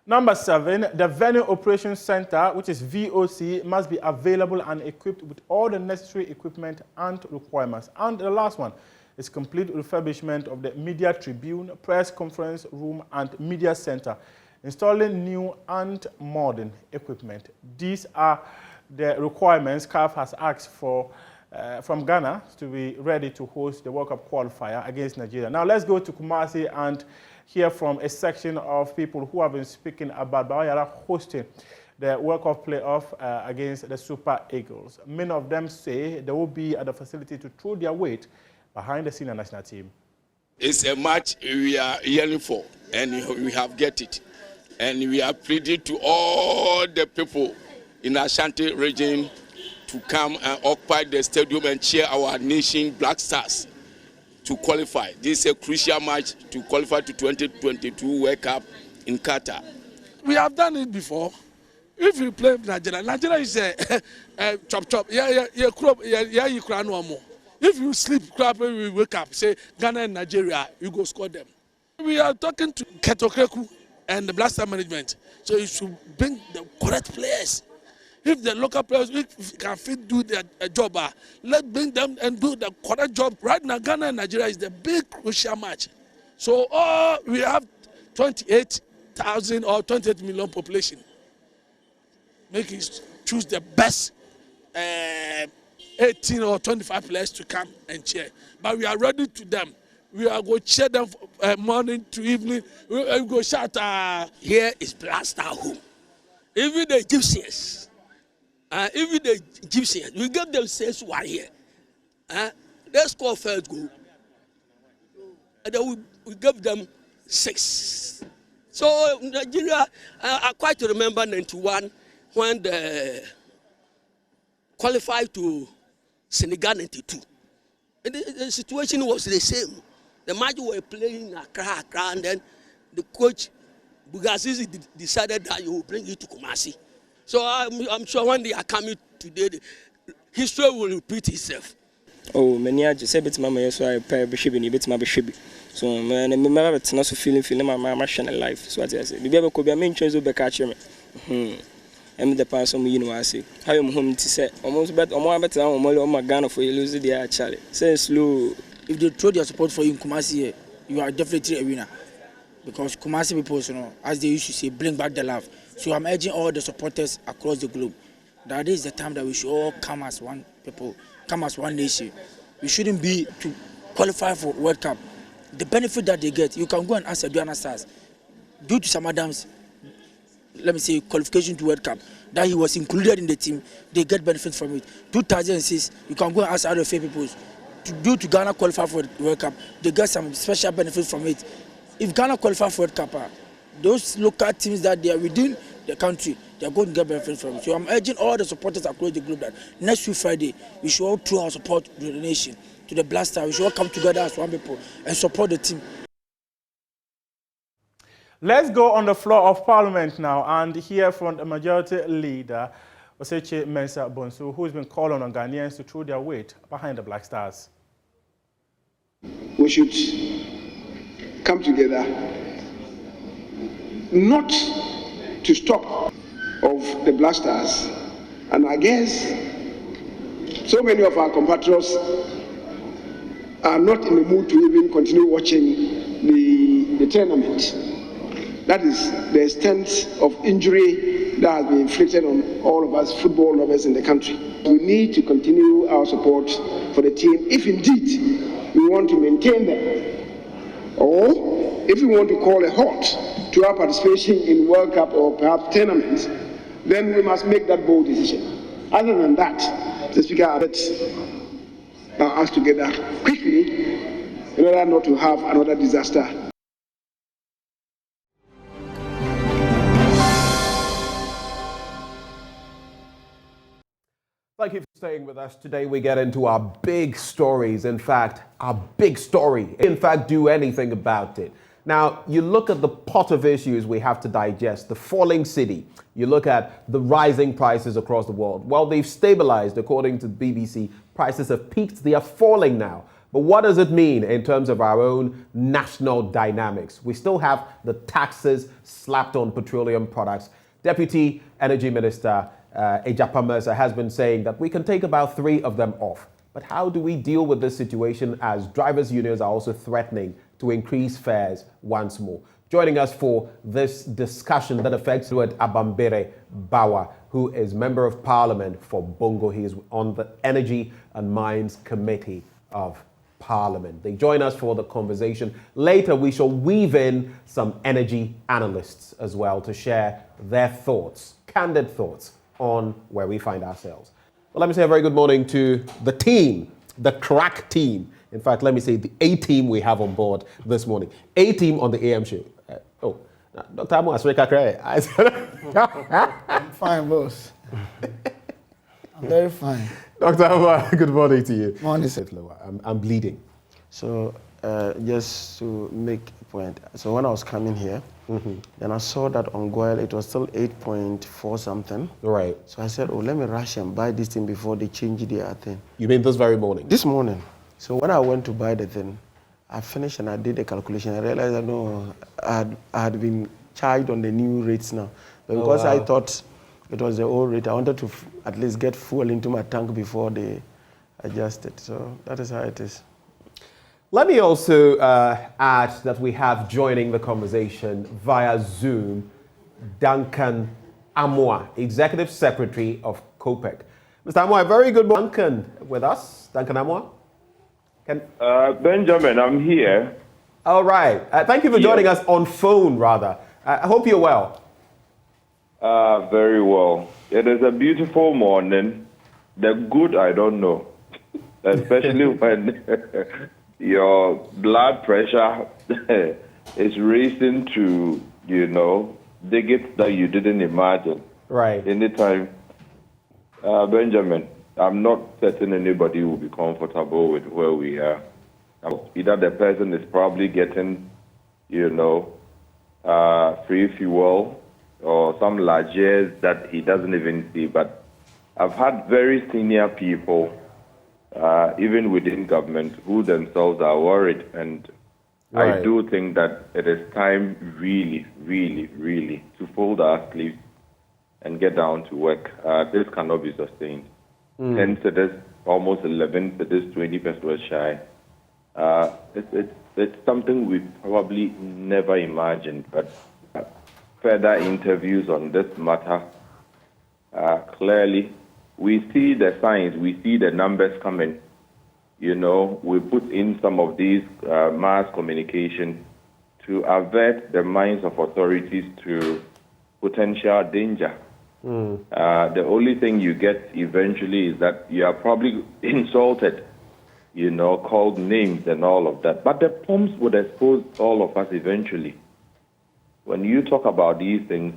Speaker 7: Number 7, the Venue Operations Center, which is VOC, must be available and equipped with all the necessary equipment and requirements. And the last one is complete refurbishment of the media tribune, press conference room, and media center, installing new and modern equipment. These are the requirements CAF has asked for from Ghana to be ready to host the World Cup qualifier against Nigeria. Now let's go to Kumasi and hear from a section of people who have been speaking about Babayawa hosting the World Cup playoff against the Super Eagles. Many of them say they will be at the facility to throw their weight behind the senior national team.
Speaker 8: It's a match we are yearning for, and we have get it. And we are pleading to all the people in Ashanti region to come and occupy the stadium and cheer our nation Black Stars to qualify. This is a crucial match to qualify to 2022 World Cup in Qatar.
Speaker 13: We have done it before. If we play Nigeria, Nigeria is a chop. If you sleep, we wake up, say Ghana and Nigeria, you go score them. We are talking to Ketokeku and the Black Star management, so you should bring the correct players. If the local players if can fit do their job, let's bring them and do the correct job. Right now, Ghana and Nigeria is the big crucial match. So we have 28,000 or 28 million population. Make it choose the best 18 or 25 players to come and cheer. But we are ready to them. We are going to cheer them morning to evening. We go shout, here is Black Star home. Even the Egyptians, we give them 6-1 here. They score first goal. And then we give them 6. So Nigeria, I quite remember 91 when they qualified to
Speaker 8: Senegal 92. And the situation was the same. The match were playing in Accra, and then the coach Bugazizi decided that you will bring it to Kumasi. So I'm sure one day I come today, the history will repeat itself.
Speaker 12: Oh, many are just say bit mama so I pay be shibi ni bit ma be shibi. So me never bet na so feeling my machine life. So what I say. Bibi ko be me change be catch me. Em the pass on university. How you home to say almost bet omo bet na omo Ghana for you lose the actually. Say slow.
Speaker 14: If they throw their support for you in Kumasi, you are definitely a winner. Because Kumasi people, you know, as they used to say, bring back the love. So I'm urging all the supporters across the globe that is the time that we should all come as one people, come as one nation. We shouldn't be to qualify for World Cup. The benefit that they get, you can go and ask Aduana Stars. Due to some Adams, let me say, qualification to World Cup, that he was included in the team, they get benefit from it. 2006, you can go and ask other people. Due to Ghana qualify for the World Cup, they get some special benefit from it. If Ghana qualify for World Cup, those local teams that they are within the country, they are going to get benefit from it. So I'm urging all the supporters across the globe that next week Friday, we should all throw our support to the nation, to the Blaster. We should all come together as one people and support the team.
Speaker 7: Let's go on the floor of Parliament now and hear from the Majority Leader, Oseche Mensah Bonsu, who has been calling on Ghanaians to throw their weight behind the Black Stars.
Speaker 15: We should come together, not to stop of the Black Stars. And I guess so many of our compatriots are not in the mood to even continue watching the tournament. That is the extent of injury that has been inflicted on all of us football lovers in the country. We need to continue our support for the team if indeed we want to maintain them, or if we want to call a halt to our participation in World Cup or perhaps tournaments, then we must make that bold decision. Other than that, the Speaker, I bet us together quickly in order not to have another disaster.
Speaker 1: Thank you for staying with us. Today we get into our big stories. In fact, our big story. In fact, do anything about it. Now, you look at the pot of issues we have to digest, the falling city. You look at the rising prices across the world. Well, they've stabilized, according to the BBC. Prices have peaked. They are falling now. But what does it mean in terms of our own national dynamics? We still have the taxes slapped on petroleum products. Deputy Energy Minister Ejapa Mercer has been saying that we can take about 3 of them off. But how do we deal with this situation as drivers' unions are also threatening to increase fares once more? Joining us for this discussion that affects Edward Abambere Bawa, who is Member of Parliament for Bongo. He is on the Energy and Mines Committee of Parliament. They join us for the conversation. Later, we shall weave in some energy analysts as well to share their thoughts, candid thoughts, on where we find ourselves. Well, let me say a very good morning to the team, the crack team. In fact, let me say the A-team we have on board this morning. A-team on the AM show. Dr. Amo Asreka Kray.
Speaker 16: I'm fine, boss. I'm very fine.
Speaker 1: Dr. Amo, good morning to you.
Speaker 16: Morning, sir.
Speaker 1: I'm bleeding.
Speaker 17: So, just to make a point. So when I was coming here, then I saw that on Goyle it was still 8.4 something.
Speaker 1: Right.
Speaker 17: So I said, oh, let me rush and buy this thing before they change their thing.
Speaker 1: You mean this very morning?
Speaker 17: This morning. So when I went to buy the thing, I finished and I did the calculation. I realized that no, I had been charged on the new rates now. But because I thought it was the old rate, I wanted to at least get fuel into my tank before they adjusted. So that is how it is.
Speaker 1: Let me also add that we have joining the conversation via Zoom, Duncan Amoah, Executive Secretary of COPEC. Mr. Amoah, very good morning. Duncan with us. Duncan Amoah?
Speaker 18: Benjamin, I'm here.
Speaker 1: All right. Thank you for joining us on phone, rather. I hope you're well.
Speaker 18: Very well. It is a beautiful morning. The good, I don't know. Especially when your blood pressure is racing to, digits that you didn't imagine.
Speaker 1: Right.
Speaker 18: Anytime. Benjamin, I'm not certain anybody will be comfortable with where we are. Either the person is probably getting, free fuel or some largesse that he doesn't even see. But I've had very senior people, even within government, who themselves are worried. And
Speaker 1: Right.
Speaker 18: I do think that it is time really, really, really to fold our sleeves and get down to work. This cannot be sustained. 10 cities, almost 11 cities, 20% shy. It's something we probably never imagined, but further interviews on this matter, clearly, we see the signs, we see the numbers coming. We put in some of these mass communication to avert the minds of authorities to potential danger. The only thing you get eventually is that you are probably insulted, called names and all of that. But the pumps would expose all of us eventually. When you talk about these things,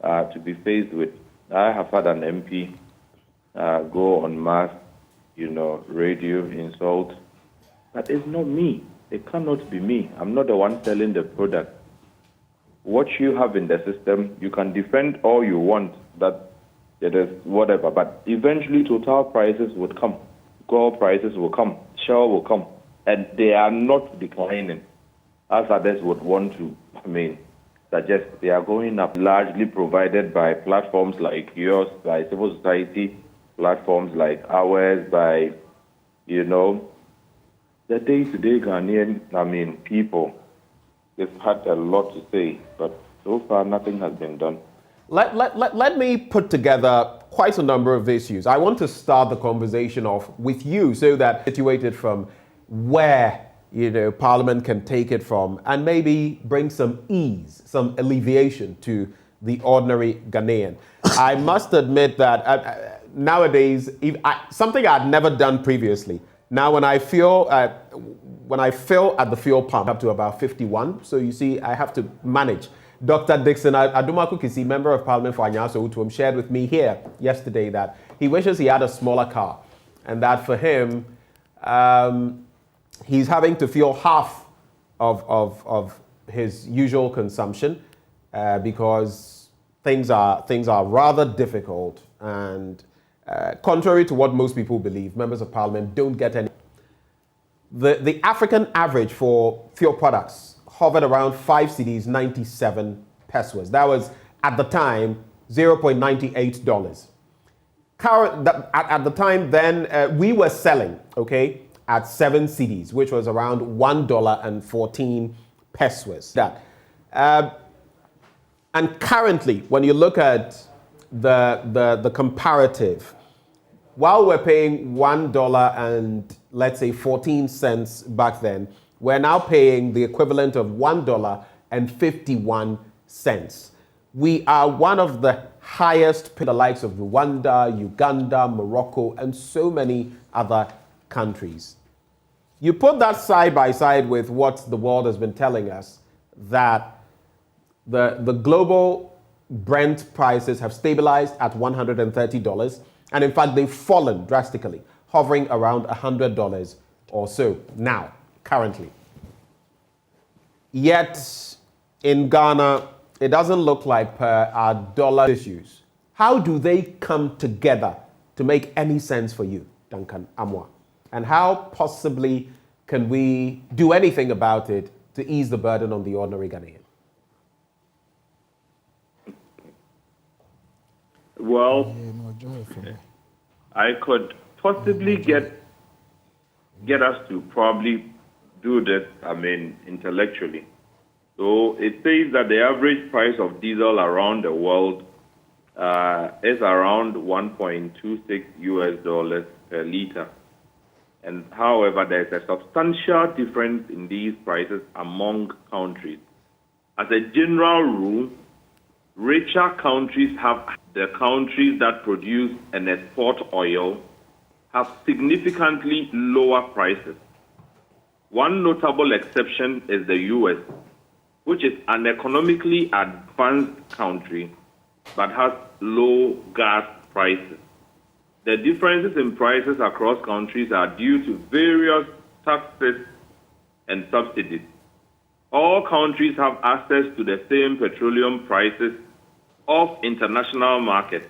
Speaker 18: to be faced with, I have had an MP go on mass, radio insult. That is not me. It cannot be me. I'm not the one selling the product. What you have in the system, you can defend all you want, that it is whatever, but eventually total prices would come, gold prices will come, Shell will come, and they are not declining, as others would want to, suggest. They are going up, largely provided by platforms like yours, by civil society, platforms like ours, by, the day-to-day Ghanaian, people. They've had a lot to say, but so far nothing has been done.
Speaker 1: Let me put together quite a number of issues. I want to start the conversation off with you so that situated from where, Parliament can take it from and maybe bring some ease, some alleviation to the ordinary Ghanaian. I must admit that nowadays, something I'd never done previously. Now, when I fill at the fuel pump up to about 51, so you see, I have to manage. Dr. Dixon Adumaku Kisi, Member of Parliament for Anyaso Utuam, shared with me here yesterday that he wishes he had a smaller car, and that for him, he's having to fuel half of his usual consumption because things are rather difficult and. Contrary to what most people believe, members of parliament don't get any. The African average for fuel products hovered around 5 cedis, 97 pesos. That was, at the time, $0.98. At the time then, we were selling, at 7 cedis, which was around $1.14 pesos. And currently, when you look at the comparative, while we're paying $1 and let's say 14 cents back then, we're now paying the equivalent of $1.51. We are one of the highest, the likes of Rwanda, Uganda, Morocco, and so many other countries. You put that side by side with what the world has been telling us, that the global Brent prices have stabilized at $130, and in fact, they've fallen drastically, hovering around $100 or so now, currently. Yet, in Ghana, it doesn't look like per our dollar issues. How do they come together to make any sense for you, Duncan Amwa? And how possibly can we do anything about it to ease the burden on the ordinary Ghanaian?
Speaker 18: Well, I could possibly get us to probably do this, intellectually. So it says that the average price of diesel around the world is around $1.26 per liter. And however, there's a substantial difference in these prices among countries. As a general rule, richer countries the countries that produce and export oil have significantly lower prices. One notable exception is the U.S., which is an economically advanced country but has low gas prices. the differences in prices across countries are due to various taxes and subsidies. All countries have access to the same petroleum prices of international markets,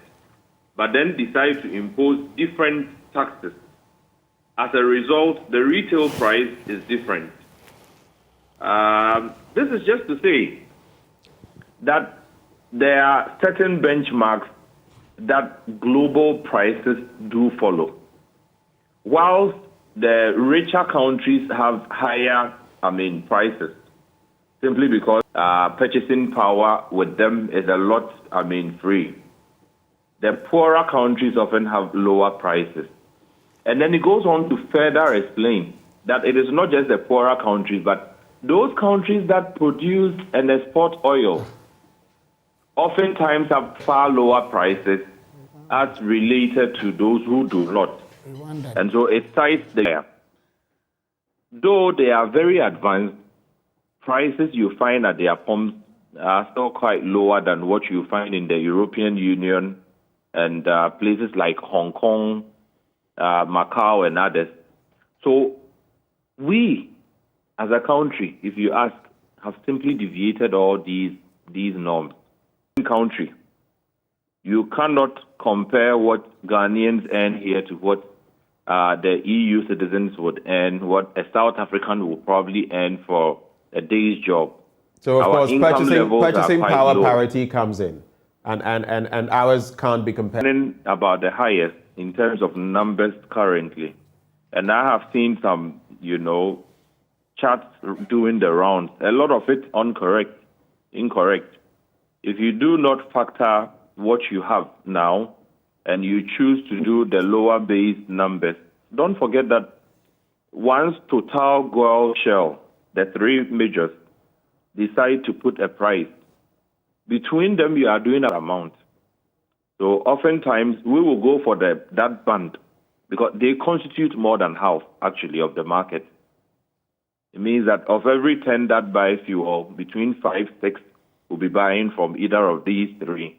Speaker 18: but then decide to impose different taxes. As a result, the retail price is different. This is just to say that there are certain benchmarks that global prices do follow. Whilst the richer countries have higher, prices, simply because purchasing power with them is a lot, free. The poorer countries often have lower prices. And then it goes on to further explain that it is not just the poorer countries, but those countries that produce and export oil oftentimes have far lower prices as related to those who do not. And so it cites there. Though they are very advanced, prices you find at their pumps are still quite lower than what you find in the European Union and places like Hong Kong, Macau, and others. So we, as a country, if you ask, have simply deviated all these norms. In country, you cannot compare what Ghanaians earn here to what the EU citizens would earn, what a South African will probably earn for a day's job.
Speaker 1: So of course, purchasing power
Speaker 18: low.
Speaker 1: parity comes in, and ours can't be compared.
Speaker 18: About the highest in terms of numbers currently, and I have seen some, charts doing the rounds. A lot of it incorrect. If you do not factor what you have now, and you choose to do the lower base numbers, don't forget that once Total, Gold, Shell, the three majors, decide to put a price, between them you are doing an amount. So oftentimes we will go for that band because they constitute more than half, actually, of the market. It means that of every 10 that buy fuel, between 5, 6 will be buying from either of these three.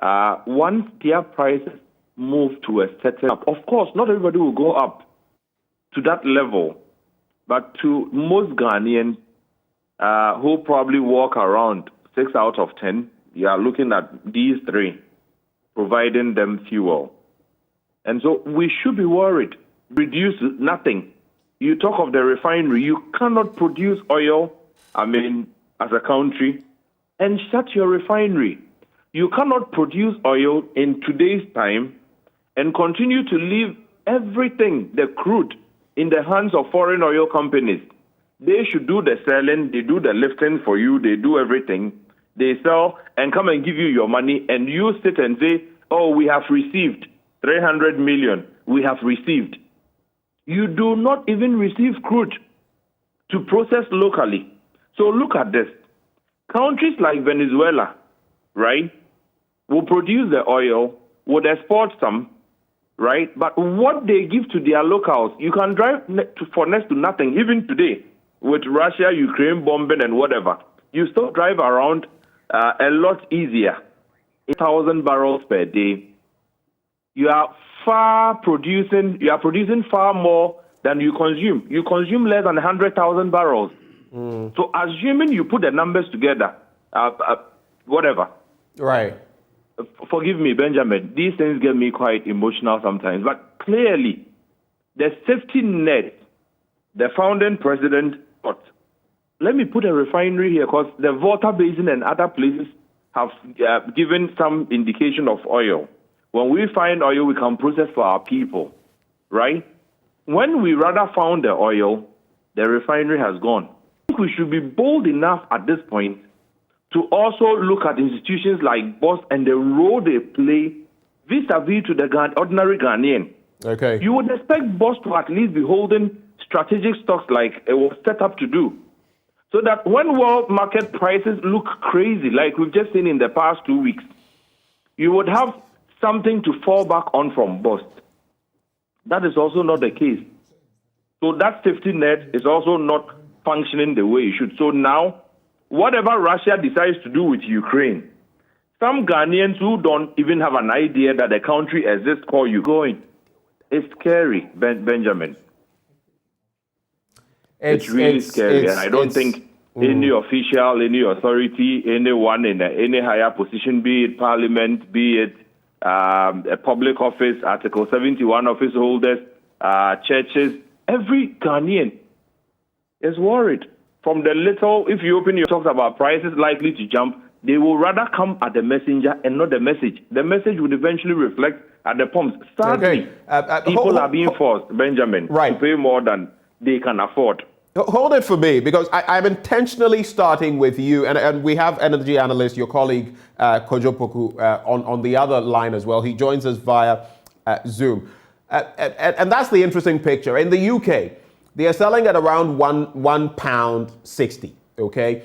Speaker 18: Once their prices move to a certain, of course, not everybody will go up to that level, but to most Ghanaians who probably walk around 6 out of 10, you are looking at these three, providing them fuel. And so we should be worried. Reduce nothing. You talk of the refinery, you cannot produce oil, as a country, and shut your refinery. You cannot produce oil in today's time and continue to leave everything, the crude, in the hands of foreign oil companies. They should do the selling, they do the lifting for you, they do everything. They sell and come and give you your money, and you sit and say, oh, we have received 300 million, we have received. You do not even receive crude to process locally. So look at this. Countries like Venezuela, right, will produce the oil, would export some, right? But what they give to their locals, you can drive for next to nothing. Even today, with Russia, Ukraine bombing and whatever, you still drive around a lot easier. 1,000 barrels per day. You are producing far more than you consume. You consume less than 100,000 barrels. So assuming you put the numbers together, whatever.
Speaker 1: Right.
Speaker 18: Forgive me, Benjamin. These things get me quite emotional sometimes. But clearly, the safety net, the founding president got. Let me put a refinery here because the Volta Basin and other places have given some indication of oil. When we find oil, we can process for our people, right? When we rather found the oil, the refinery has gone. I think we should be bold enough at this point to also look at institutions like BOS and the role they play vis-a-vis to the ordinary Ghanaian.
Speaker 1: Okay.
Speaker 18: You would expect BOS to at least be holding strategic stocks like it was set up to do. So that when world market prices look crazy, like we've just seen in the past 2 weeks, you would have something to fall back on from BOS. That is also not the case. So that safety net is also not functioning the way it should. So now, whatever Russia decides to do with Ukraine, Some Ghanaians who don't even have an idea that the country exists call you going. It's scary, Benjamin. It's really scary. And I don't think any official, any authority, anyone in any higher position, be it parliament, be it a public office, Article 71 office holders, churches, every Ghanaian is worried. From the little, if you open your talks about prices likely to jump, they will rather come at the messenger and not the message. The message would eventually reflect at the pumps. Sadly, people are being forced, Benjamin, to pay more than they can afford.
Speaker 1: Hold it for me, because I'm intentionally starting with you, and we have energy analyst, your colleague, Kojo Poku, on the other line as well. He joins us via Zoom. And that's the interesting picture. In the UK, they are selling at around £1.60, okay?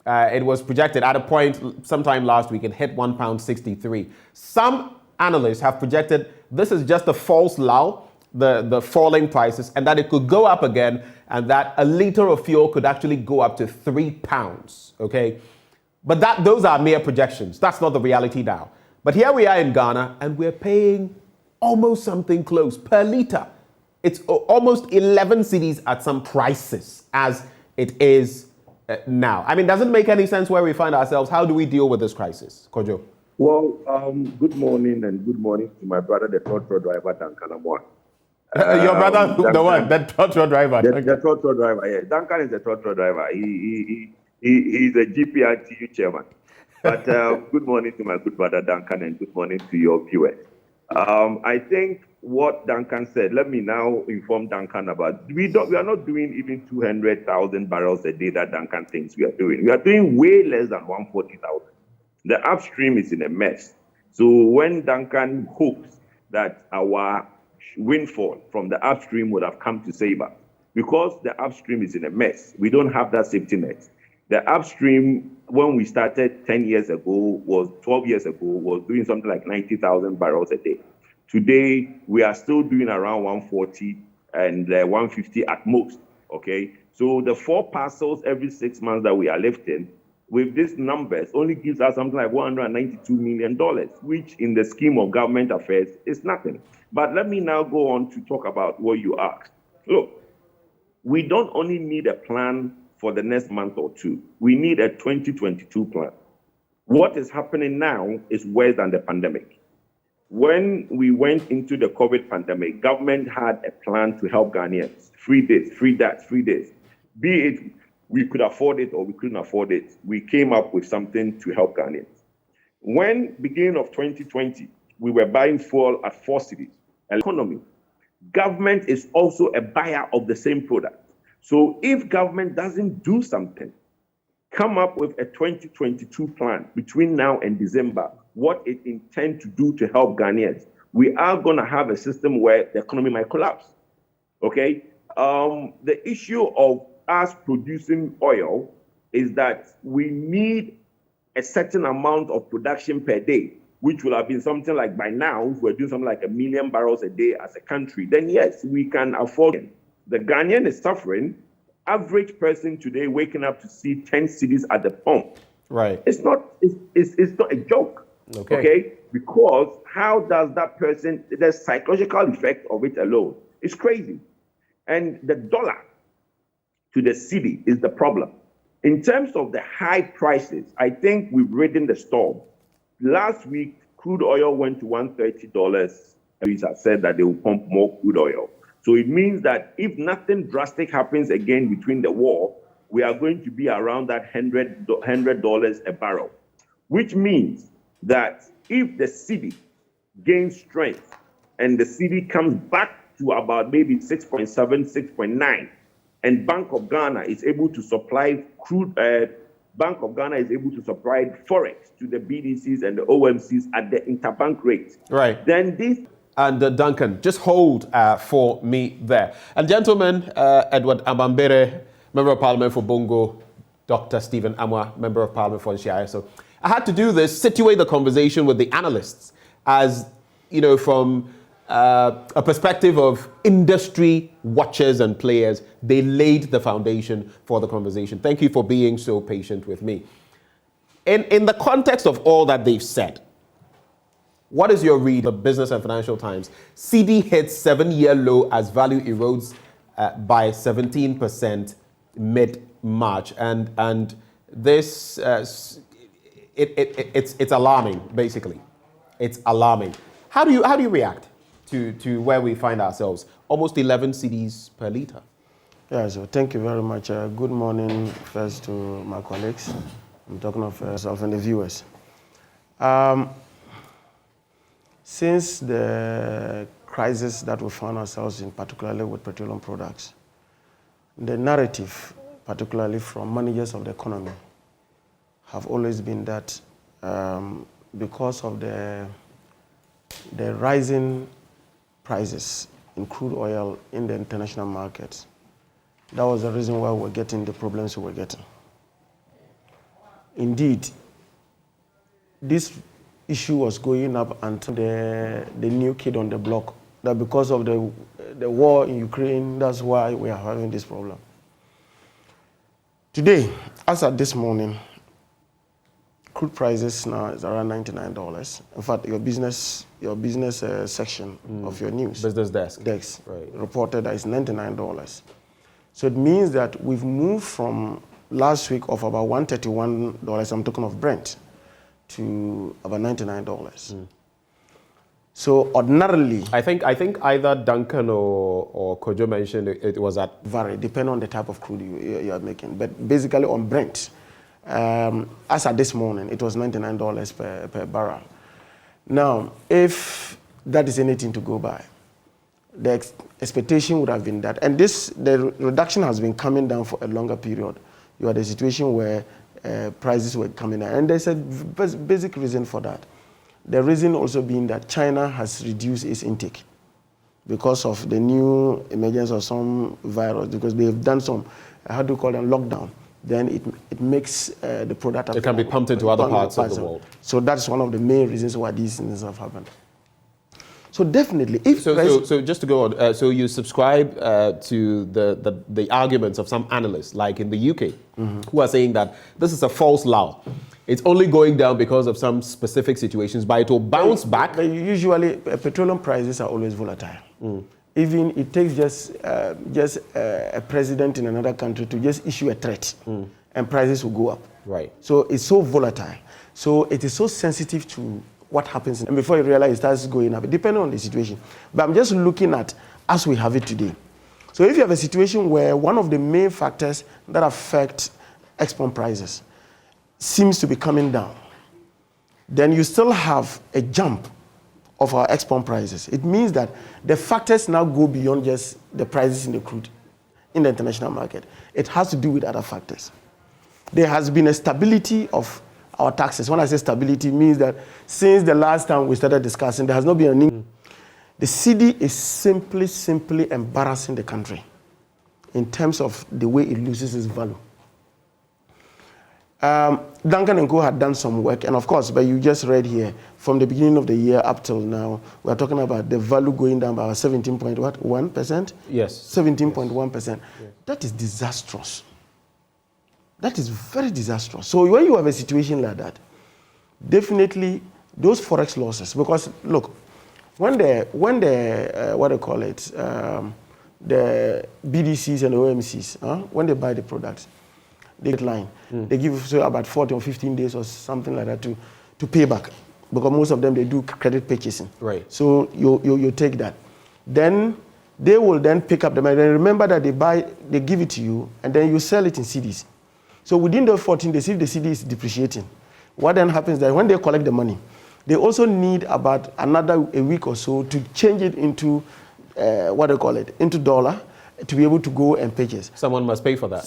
Speaker 1: It was projected at a point sometime last week, it hit £1.63. Some analysts have projected this is just a false lull, the falling prices, and that it could go up again, and that a litre of fuel could actually go up to £3, okay? But those are mere projections. That's not the reality now. But here we are in Ghana, and we're paying almost something close per litre. It's almost 11 cedis at some prices as it is now. I mean, does it make any sense where we find ourselves? How do we deal with this crisis, Kojo?
Speaker 18: Well, good morning, and good morning to my brother, the trotro driver, Duncan Amwa.
Speaker 1: Your brother, Duncan, the one, the trotro driver.
Speaker 18: The trotro driver, yeah. Duncan is the trotro driver. He's a GPRTU chairman. But good morning to my good brother, Duncan, and good morning to your viewers. I think what Duncan said, let me now inform Duncan about, we are not doing even 200,000 barrels a day that Duncan thinks we are doing. We are doing way less than 140,000. The upstream is in a mess. So when Duncan hopes that our windfall from the upstream would have come to save us, because the upstream is in a mess, we don't have that safety net. The upstream, when we started 12 years ago, was doing something like 90,000 barrels a day. Today, we are still doing around 140 and 150 at most, okay? So the 4 parcels every 6 months that we are lifting, with these numbers, only gives us something like $192 million, which in the scheme of government affairs is nothing. But let me now go on to talk about what you asked. Look, we don't only need a plan for the next month or two. We need a 2022 plan. What is happening now is worse than the pandemic. When we went into the COVID pandemic, government had a plan to help Ghanaians. Free this, free that, free this. Be it we could afford it or we couldn't afford it, we came up with something to help Ghanaians. When beginning of 2020, we were buying fuel at 4 cities. Economy. Government is also a buyer of the same product. So if government doesn't do something, come up with a 2022 plan between now and December, what it intends to do to help Ghanaians, we are going to have a system where the economy might collapse. Okay? The issue of us producing oil is that we need a certain amount of production per day, which will have been something like, by now, if we're doing something like 1 million barrels a day as a country, then yes, we can afford it. The Ghanaian is suffering. Average person today waking up to see 10 cedis at the pump.
Speaker 1: Right.
Speaker 18: It's not a joke. Okay? Because how does that person, the psychological effect of it alone is crazy. And the dollar to the cedi is the problem. In terms of the high prices, I think we've ridden the storm. Last week, crude oil went to $130. Police have said that they will pump more crude oil. So it means that if nothing drastic happens again between the war, we are going to be around that $100 a barrel, which means that if the cedi gains strength and the cedi comes back to about maybe 6.7, 6.9, and Bank of Ghana is able to supply Bank of Ghana is able to supply forex to the BDCs and the OMCs at the interbank rate.
Speaker 1: Right.
Speaker 18: Then this.
Speaker 1: And Duncan, just hold for me there. And gentlemen, Edward Amambere, Member of Parliament for Bongo, Dr. Stephen Amwa, Member of Parliament for Nshia. So I had to do this, situate the conversation with the analysts as, you know, from a perspective of industry watchers and players. They laid the foundation for the conversation. Thank you for being so patient with me. In the context of all that they've said, what is your read of Business and Financial Times? CD hits 7-year low as value erodes by 17% mid-March, and this it's alarming. Basically, it's alarming. How do you react to where we find ourselves? Almost 11 cedis per liter.
Speaker 17: Yeah, so thank you very much. Good morning first to my colleagues. I'm talking of myself and the viewers. Since the crisis that we found ourselves in, particularly with petroleum products, the narrative, particularly from managers of the economy, have always been that because of the rising prices in crude oil in the international markets, that was the reason why we're getting the problems we were getting. Indeed, this issue was going up until the new kid on the block, that because of the war in Ukraine, that's why we are having this problem. Today, as at this morning, crude prices now is around $99. In fact, your business section of your news,
Speaker 1: business desk,
Speaker 17: reported that it's $99. So it means that we've moved from last week of about $131, I'm talking of Brent, to about $99. So ordinarily,
Speaker 1: I think either Duncan or Kojo mentioned it was at
Speaker 17: vary, depending on the type of crude you are making. But basically on Brent, as at this morning, it was $99 per barrel. Now, if that is anything to go by, the expectation would have been that, and the reduction has been coming down for a longer period. You had a situation where prices were coming down, and there's a basic reason for that. The reason also being that China has reduced its intake because of the new emergence of some virus, because they have done some, how do you call them, lockdown. Then it makes the product...
Speaker 1: It can be pumped into other parts of the world.
Speaker 17: So that's one of the main reasons why these things have happened. So definitely, if
Speaker 1: so just to go on, so you subscribe to the arguments of some analysts, like in the UK, who are saying that this is a false lull. It's only going down because of some specific situations, but it will bounce back.
Speaker 17: But usually, petroleum prices are always volatile. Even it takes just a president in another country to just issue a threat, and prices will go up.
Speaker 1: Right.
Speaker 17: So it's so volatile. So it is so sensitive to what happens, and before you realize it starts going up, depending on the situation. But I'm just looking at as we have it today. So if you have a situation where one of the main factors that affect export prices seems to be coming down, then you still have a jump of our export prices. It means that the factors now go beyond just the prices in the crude, in the international market. It has to do with other factors. There has been a stability of our taxes. When I say stability, it means that since the last time we started discussing, there has not been any. The CD is simply embarrassing the country in terms of the way it loses its value. Duncan & Co had done some work, and of course, but you just read here, from the beginning of the year up till now, we're talking about the value going down by 17.1%?
Speaker 1: Yes.
Speaker 17: 17.1%. Yes. That is disastrous. That is very disastrous. So when you have a situation like that, definitely those forex losses, because look, when the what do you call it, the BDCs and OMCs, when they buy the products, they get line. They give about 14 or 15 days or something like that to pay back, because most of them they do credit purchasing.
Speaker 1: Right.
Speaker 17: So you take that, then they will then pick up the money. And remember that they give it to you, and then you sell it in CDs. So within those 14 days, if the CD is depreciating, what then happens is that when they collect the money, they also need about a week or so to change it into, into dollar, to be able to go and purchase.
Speaker 1: Someone must pay for that.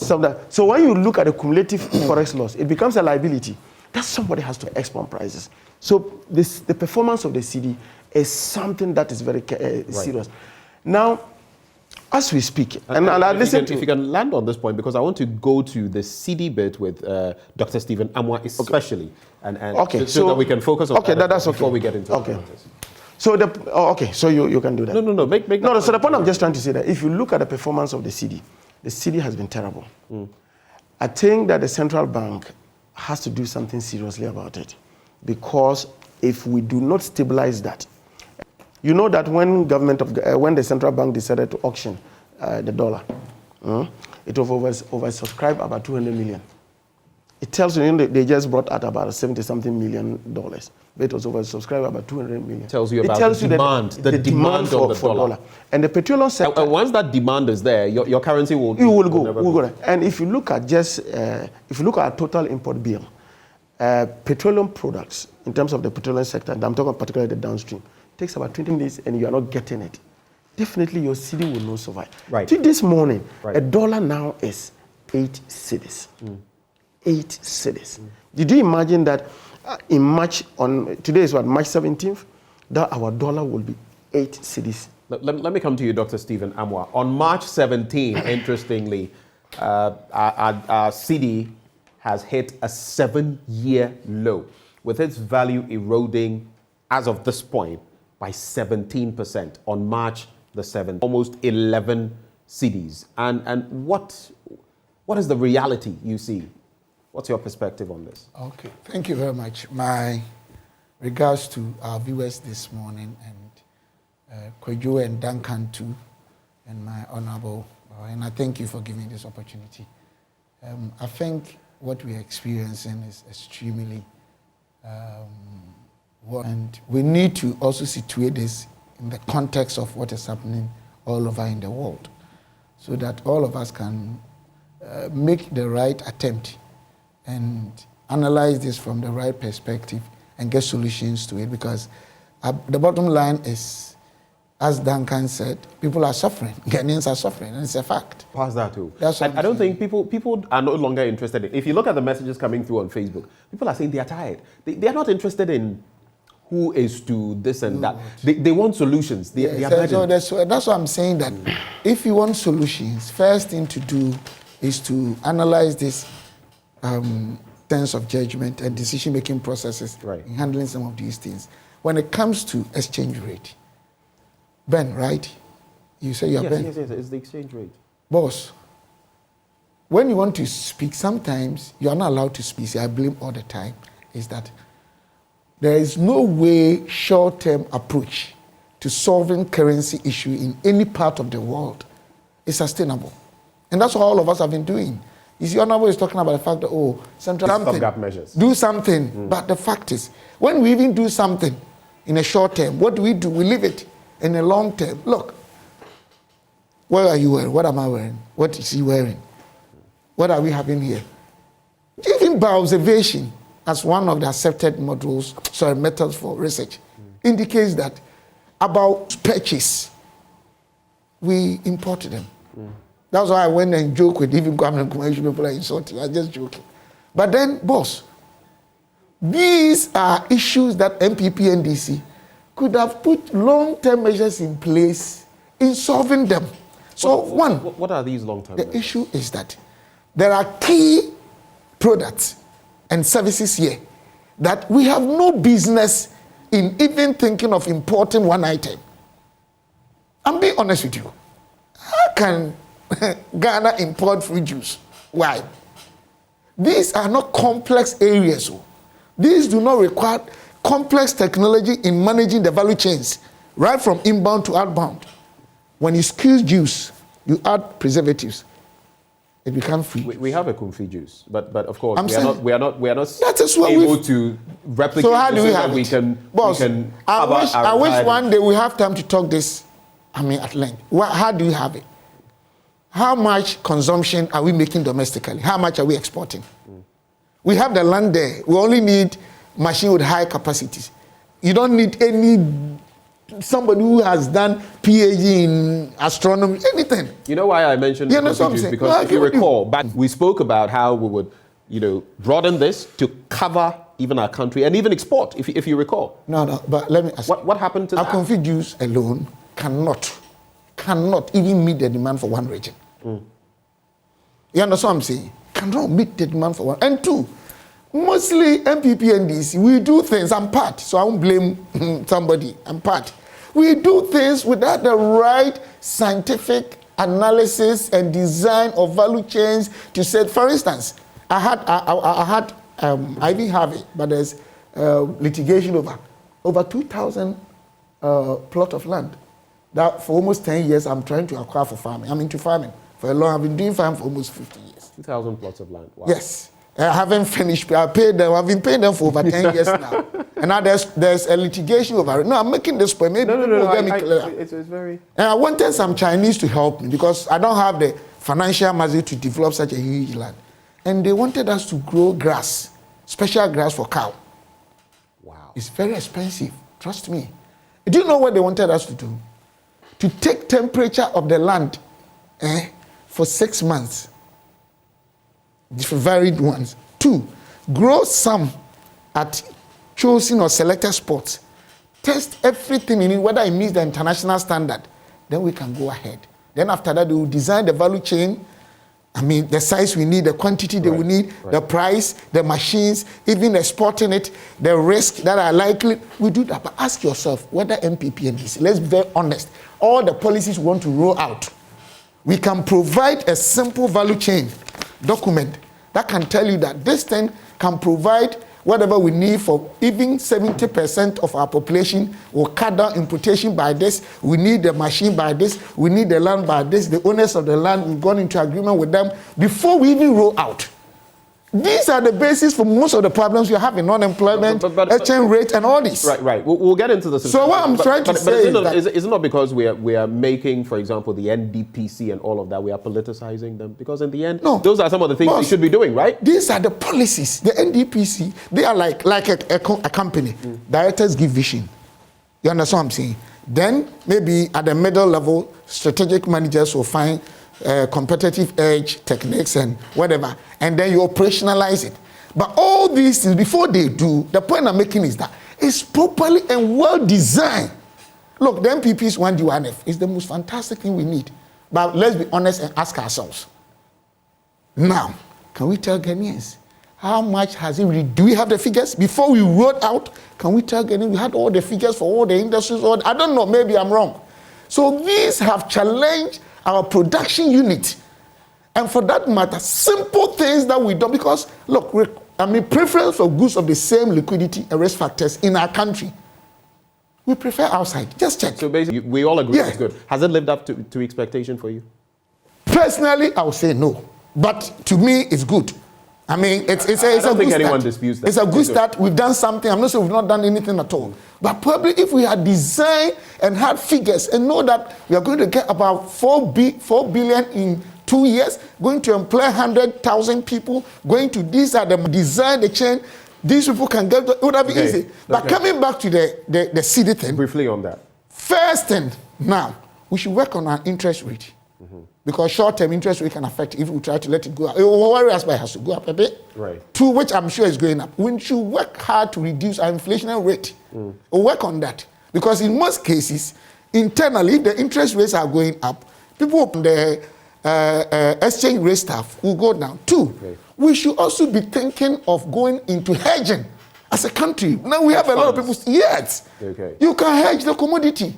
Speaker 17: So when you look at the cumulative forex loss, it becomes a liability. That somebody has to export prices. So the performance of the CD is something that is very serious. Now, as we speak, and if you can
Speaker 1: land on this point, because I want to go to the CD bit with Dr. Stephen Amwa especially, so that we can focus on that before we get into the
Speaker 17: So so you can do that.
Speaker 1: No. Make
Speaker 17: no. So the point I'm just trying to say that if you look at the performance of the CD has been terrible. I think that the central bank has to do something seriously about it, because if we do not stabilize that, you know that when when the central bank decided to auction the dollar, it was oversubscribed about 200 million. It tells you they just brought out about $70-something million, but it was oversubscribed about 200 million.
Speaker 1: Tells you about the demand, the demand of the dollar.
Speaker 17: And the petroleum sector.
Speaker 1: And once that demand is there, your currency will
Speaker 17: go. And if you look at if you look at our total import bill, petroleum products in terms of the petroleum sector, and I'm talking particularly the downstream, takes about 20 minutes, and you are not getting it. Definitely, your city will not survive.
Speaker 1: Right.
Speaker 17: Till this morning, a dollar now is 8 cedis. 8 cedis. Did you imagine that in March, today is what, March 17th, that our dollar will be 8 cedis?
Speaker 1: Let me come to you, Dr. Stephen Amwa. On March 17, interestingly, our cedi has hit a 7-year low, with its value eroding, as of this point, by 17% on March the 7th, almost 11 cedis. And what is the reality you see? What's your perspective on this?
Speaker 16: Okay, thank you very much. My regards to our viewers this morning, and Kwejo and Duncan too, and my honorable, and I thank you for giving this opportunity. I think what we're experiencing is extremely and we need to also situate this in the context of what is happening all over in the world, so that all of us can make the right attempt and analyze this from the right perspective and get solutions to it, because the bottom line is, as Duncan said, people are suffering. Ghanaians are suffering, and it's a fact.
Speaker 1: Past that too.
Speaker 16: I
Speaker 1: don't think people are no longer interested in. If you look at the messages coming through on Facebook, people are saying they are tired. They are not interested in who is to this and that. They want solutions.
Speaker 16: So that's why I'm saying that if you want solutions, first thing to do is to analyze this sense of judgment and decision-making processes in handling some of these things. When it comes to exchange rate, Ben, right? You say you're Ben?
Speaker 1: Yes, it's the exchange rate.
Speaker 16: Boss, when you want to speak, sometimes you are not allowed to speak. I blame all the time, is that there is no way short-term approach to solving currency issue in any part of the world is sustainable. And that's what all of us have been doing. You see, Honorable is talking about the fact that, central
Speaker 1: stopgap measures.
Speaker 16: Do something. But the fact is, when we even do something in a short term, what do? We leave it in a long term. Look, what are you wearing? What am I wearing? What is he wearing? What are we having here? Even by observation, as one of the accepted methods for research, indicates that about purchase, we imported them. That's why I went and joked with even government commercial people are insulting. I'm just joking. But then, boss, these are issues that MPP and DC could have put long-term measures in place in solving them. So
Speaker 1: what are these long-term measures?
Speaker 16: The issue is that there are key products and services here that we have no business in even thinking of importing one item. I'm being honest with you. How can Ghana import fruit juice? Why? These are not complex areas. These do not require complex technology in managing the value chains, right from inbound to outbound. When you squeeze juice, you add preservatives. It becomes free.
Speaker 1: We have a comfy juice, but of course we are not
Speaker 16: able
Speaker 1: to replicate.
Speaker 16: So how do we have
Speaker 1: it?
Speaker 16: Boss, I wish one day we have time to talk this. At length. How do you have it? How much consumption are we making domestically? How much are we exporting? We have the land there. We only need machine with high capacities. You don't need somebody who has done PhD in astronomy, anything.
Speaker 1: You know why I mentioned juice? Because if you recall, back we spoke about how we would, broaden this to cover even our country and even export, if you recall.
Speaker 16: No, but let me ask
Speaker 1: what happened to that?
Speaker 16: Coffee juice alone cannot even meet the demand for one region. You understand what I'm saying? Cannot meet the demand for one. And two, mostly MPP and DC, we do things, I'm part, so I won't blame somebody, I'm part. We do things without the right scientific analysis and design of value chains to say, for instance, I had I even have it, but there's litigation over 2,000 plot of land. That for almost 10 years, I'm trying to acquire for farming. I'm into farming for a long. I've been doing farming for almost 50 years.
Speaker 1: 2,000 plots of land. Wow.
Speaker 16: Yes. I haven't finished. I paid them. I've been paying them for over 10 years now. And now there's a litigation over it. No, I'm making this point. Maybe
Speaker 1: it's very.
Speaker 16: And I wanted some Chinese to help me because I don't have the financial muscle to develop such a huge land. And they wanted us to grow grass, special grass for cow.
Speaker 1: Wow.
Speaker 16: It's very expensive. Trust me. Do you know what they wanted us to do? To take temperature of the land for 6 months. Different varied ones. 2, grow some at chosen or selected spots. Test everything in it, whether it meets the international standard. Then we can go ahead. Then after that, we will design the value chain. I mean, the size we need, the quantity that we need, the price, the machines, even exporting it, the risk that are likely. We do that. But ask yourself whether MPP and DC, let's be very honest, all the policies we want to roll out, we can provide a simple value chain document that can tell you that this thing can provide whatever we need for even 70% of our population. Will cut down importation by this. We need the machine by this. We need the land by this. The owners of the land, we've gone into agreement with them before we even roll out. These are the basis for most of the problems we have in unemployment, exchange rate, and all this.
Speaker 1: Right. We'll get into this.
Speaker 16: So what I'm trying to say
Speaker 1: is it not because we are making, for example, the NDPC and all of that, we are politicizing them? Because in the end, those are some of the things we should be doing, right?
Speaker 16: These are the policies. The NDPC, they are like a company. Directors give vision. You understand what I'm saying? Then maybe at the middle level, strategic managers will find competitive edge techniques and whatever, and then you operationalize it. But all these things, before they do, the point I'm making is that it's properly and well designed. Look, the MPP's 1D1F is the most fantastic thing we need. But let's be honest and ask ourselves. Now, can we tell Ghanaians how much has it do we have the figures? Before we wrote out, can we tell Ghanaians we had all the figures for all the industries? I don't know, maybe I'm wrong. So these have challenged our production unit. And for that matter, simple things that we do, because look, preference for goods of the same liquidity and risk factors in our country, we prefer outside. Just check.
Speaker 1: So basically, we all agree it's good. Has it lived up to expectation for you?
Speaker 16: Personally, I would say no. But to me, it's good. I mean, it's a
Speaker 1: don't think
Speaker 16: good
Speaker 1: anyone
Speaker 16: start.
Speaker 1: disputes that.
Speaker 16: It's a good start. We've done something. I'm not saying we've not done anything at all. But probably if we had designed and had figures and know that we are going to get about 4 billion in 2 years, going to employ 100,000 people, going to these are the design, the chain, these people can get, it would have been easy. But coming back to the CD thing.
Speaker 1: Briefly on that.
Speaker 16: First thing, now, we should work on our interest rate. Because short-term interest rate can affect if we try to let it go up. It will worry us, but it has to go up a bit.
Speaker 1: Right.
Speaker 16: 2, which I'm sure is going up. We should work hard to reduce our inflationary rate. We'll work on that. Because in most cases, internally, if the interest rates are going up, people on the exchange rate stuff will go down. 2, we should also be thinking of going into hedging as a country. Now we have a lot of people. Yes. You can hedge the commodity.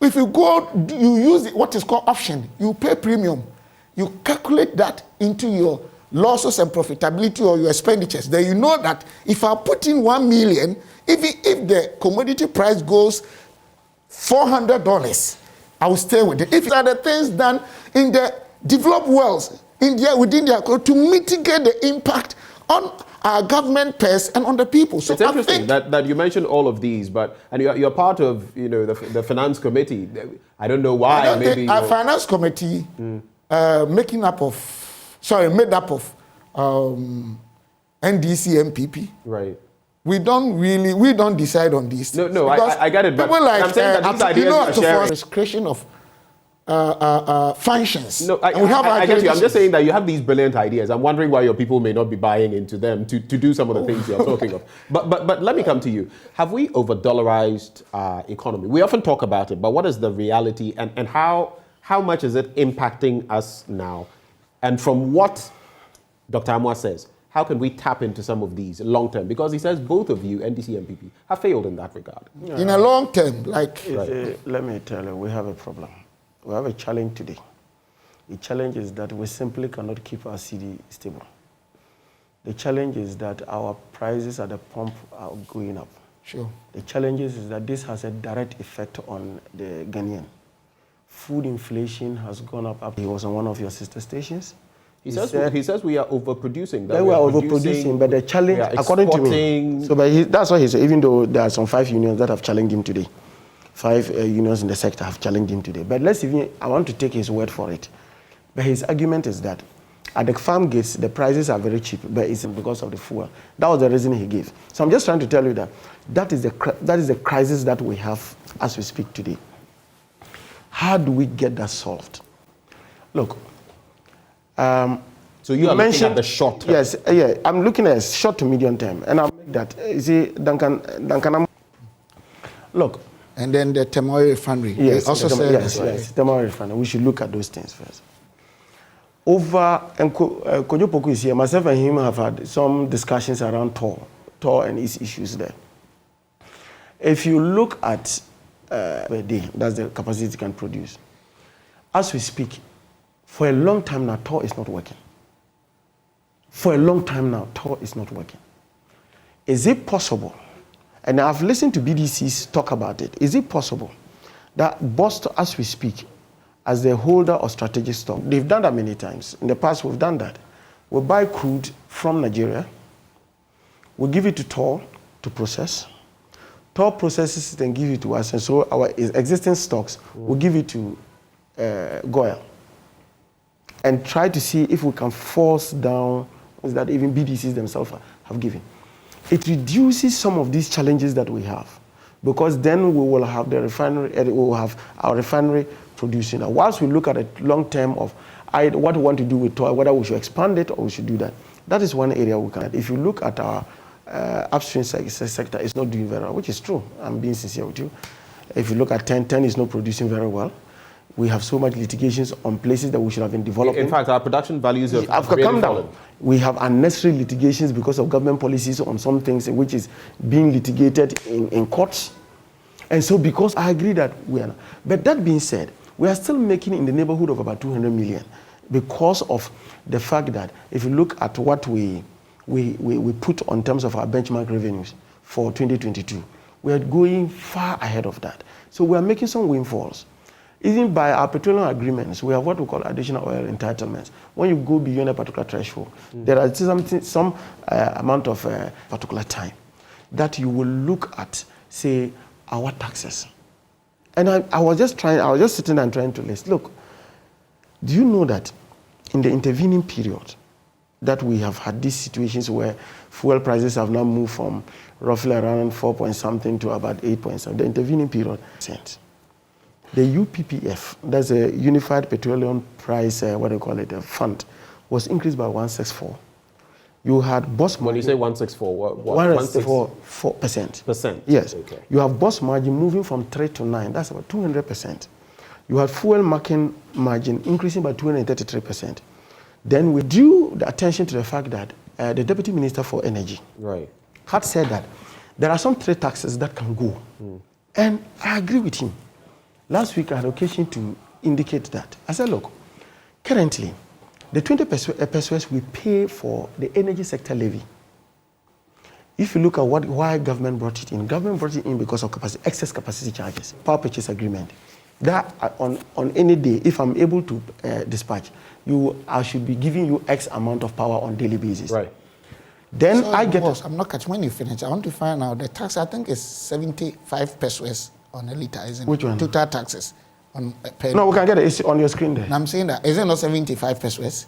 Speaker 16: If you go, you use what is called option. You pay premium. You calculate that into your losses and profitability or your expenditures. Then you know that if I put in 1 million, even if the commodity price goes $400, I will stay with it. If there are the things done in the developed worlds, within their to mitigate the impact on our government pairs and on the people. So
Speaker 1: it's interesting that you mentioned all of these, and you're part of the finance committee. I don't know why. Maybe
Speaker 16: our finance committee made up of NDC MPP.
Speaker 1: Right.
Speaker 16: We don't decide on these.
Speaker 1: No, I get it. But
Speaker 16: people like
Speaker 1: I'm saying that these ideas are sharing.
Speaker 16: Discretion of functions.
Speaker 1: No, I get you. I'm just saying that you have these brilliant ideas. I'm wondering why your people may not be buying into them to do some of the things you're talking of. But let me come to you. Have we over-dollarized our economy? We often talk about it, but what is the reality and how much is it impacting us now? And from what Dr. Amoah says, how can we tap into some of these long term? Because he says both of you, NDC and MPP, have failed in that regard.
Speaker 16: In a long term,
Speaker 17: let me tell you, we have a problem. We have a challenge today. The challenge is that we simply cannot keep our CD stable. The challenge is that our prices at the pump are going up.
Speaker 16: Sure.
Speaker 17: The challenge is that this has a direct effect on the Ghanaian. Food inflation has gone up. He was on one of your sister stations.
Speaker 1: He says we are overproducing.
Speaker 17: That we are overproducing, but the challenge, according to me, that's what he said, even though there are some 5 unions that have challenged him today. 5 unions in the sector have challenged him today. But I want to take his word for it. But his argument is that at the farm gates, the prices are very cheap, but it's because of the fuel. That was the reason he gave. So I'm just trying to tell you that is the crisis that we have as we speak today. How do we get that solved? Look,
Speaker 1: so you are looking at the short term?
Speaker 17: Yes, yeah, I'm looking at short to medium term, and I'll make that. You see, Duncan, look.
Speaker 16: And then the Temori refinery.
Speaker 17: Yes,
Speaker 16: also
Speaker 17: yes, Temori refinery. We should look at those things first. And Kojo Poku is here. Myself and him have had some discussions around TOR and its issues there. If you look at per day, that's the capacity it can produce. As we speak, for a long time now, TOR is not working. For a long time now, TOR is not working. Is it possible, and I've listened to BDCs talk about it, is it possible that Boston, as we speak, as the holder of strategic stock, they've done that many times. In the past, we've done that. We buy crude from Nigeria, we give it to TOR to process. TOR processes it and give it to us, and so our existing stocks, we'll give it to Goyle and try to see if we can force down that even BDCs themselves have given. It reduces some of these challenges that we have, because then we will have the refinery, we will have our refinery producing. Now, whilst we look at a long term of what we want to do with TOR, whether we should expand it or we should do that, that is one area we can. If you look at our upstream sector, it's not doing very well, which is true. I'm being sincere with you. If you look at 10 is not producing very well. We have so much litigations on places that we should have been developing.
Speaker 1: In fact, our production values have really
Speaker 17: come
Speaker 1: fallen.
Speaker 17: down. We have unnecessary litigations because of government policies on some things which is being litigated in courts. And so because I agree that we are not. But that being said, we are still making in the neighborhood of about 200 million because of the fact that if you look at what we put on terms of our benchmark revenues for 2022, we are going far ahead of that. So we are making some windfalls. Even by our petroleum agreements, we have what we call additional oil entitlements. When you go beyond a particular threshold, there are some amount of particular time that you will look at, say, our taxes. And I was just sitting and trying to list. Look, do you know that in the intervening period that we have had these situations where fuel prices have now moved from roughly around 4 point something to about 8 point something, the intervening period, the UPPF, that's a Unified Petroleum Price, a fund, was increased by 164. You had boss margin.
Speaker 1: When you say 164, what?
Speaker 17: 164%.
Speaker 1: Percent?
Speaker 17: Yes.
Speaker 1: Okay.
Speaker 17: You have boss margin moving from 3 to 9. That's about 200%. You had fuel margin increasing by 233%. Then we drew the attention to the fact that the Deputy Minister for Energy had said that there are some trade taxes that can go. And I agree with him. Last week I had occasion to indicate that. I said, look, currently, the 20 pesos we pay for the energy sector levy. If you look at why government brought it in because of excess capacity charges, power purchase agreement. That on any day, if I'm able to dispatch, I should be giving you X amount of power on daily basis.
Speaker 1: Right.
Speaker 17: Then
Speaker 16: so
Speaker 17: I get.
Speaker 16: I'm not catching when you finish. I want to find out the tax. I think is 75 pesos on a liter, isn't it?
Speaker 17: Which one?
Speaker 16: Total taxes on per.
Speaker 17: No, we can get it. It's on your screen there.
Speaker 16: And I'm saying that is it not 75 pesos?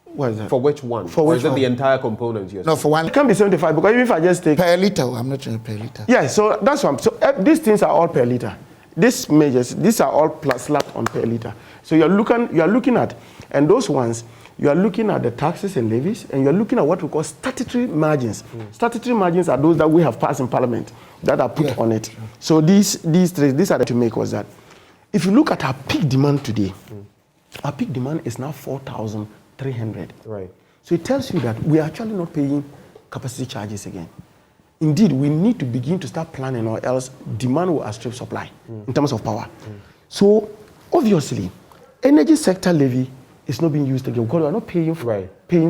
Speaker 17: What is that?
Speaker 1: For which one?
Speaker 17: For
Speaker 1: or
Speaker 17: which
Speaker 1: is it
Speaker 17: one?
Speaker 1: the entire component?
Speaker 16: No, for one.
Speaker 17: It can be 75 because even if I just take
Speaker 16: per liter, I'm not sure per liter.
Speaker 17: Yeah, so that's one. So these things are all per liter. These measures, these are all slapped on per liter. So you are looking at, and those ones, you are looking at the taxes and levies, and you are looking at what we call statutory margins. Statutory margins are those that we have passed in Parliament that are put on it. Sure. So these are the to make was that. If you look at our peak demand today, our peak demand is now 4,300.
Speaker 1: Right.
Speaker 17: So it tells you that we are actually not paying capacity charges again. Indeed, we need to begin to start planning, or else demand will outstrip supply in terms of power. So obviously, energy sector levy it's not being used again because we are not paying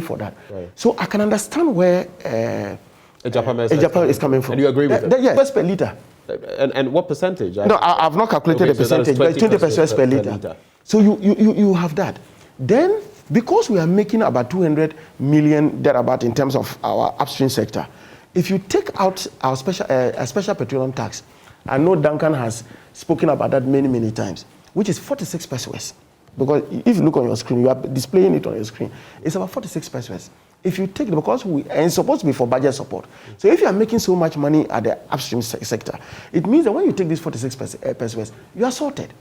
Speaker 17: for that. Right. So I can understand where Japan is coming from.
Speaker 1: And you agree with it?
Speaker 17: Yes, per litre.
Speaker 1: And what percentage?
Speaker 17: No, I've not calculated the percentage, but 20% per litre. So you have that. Then, because we are making about 200 million thereabout in terms of our upstream sector, if you take out our special petroleum tax, I know Duncan has spoken about that many times, which is 46 pesos. Because if you look on your screen, you are displaying it on your screen, it's about 46 pesos. If you take it, because it's supposed to be for budget support. So if you are making so much money at the upstream sector, it means that when you take this 46 pesos, you are sorted.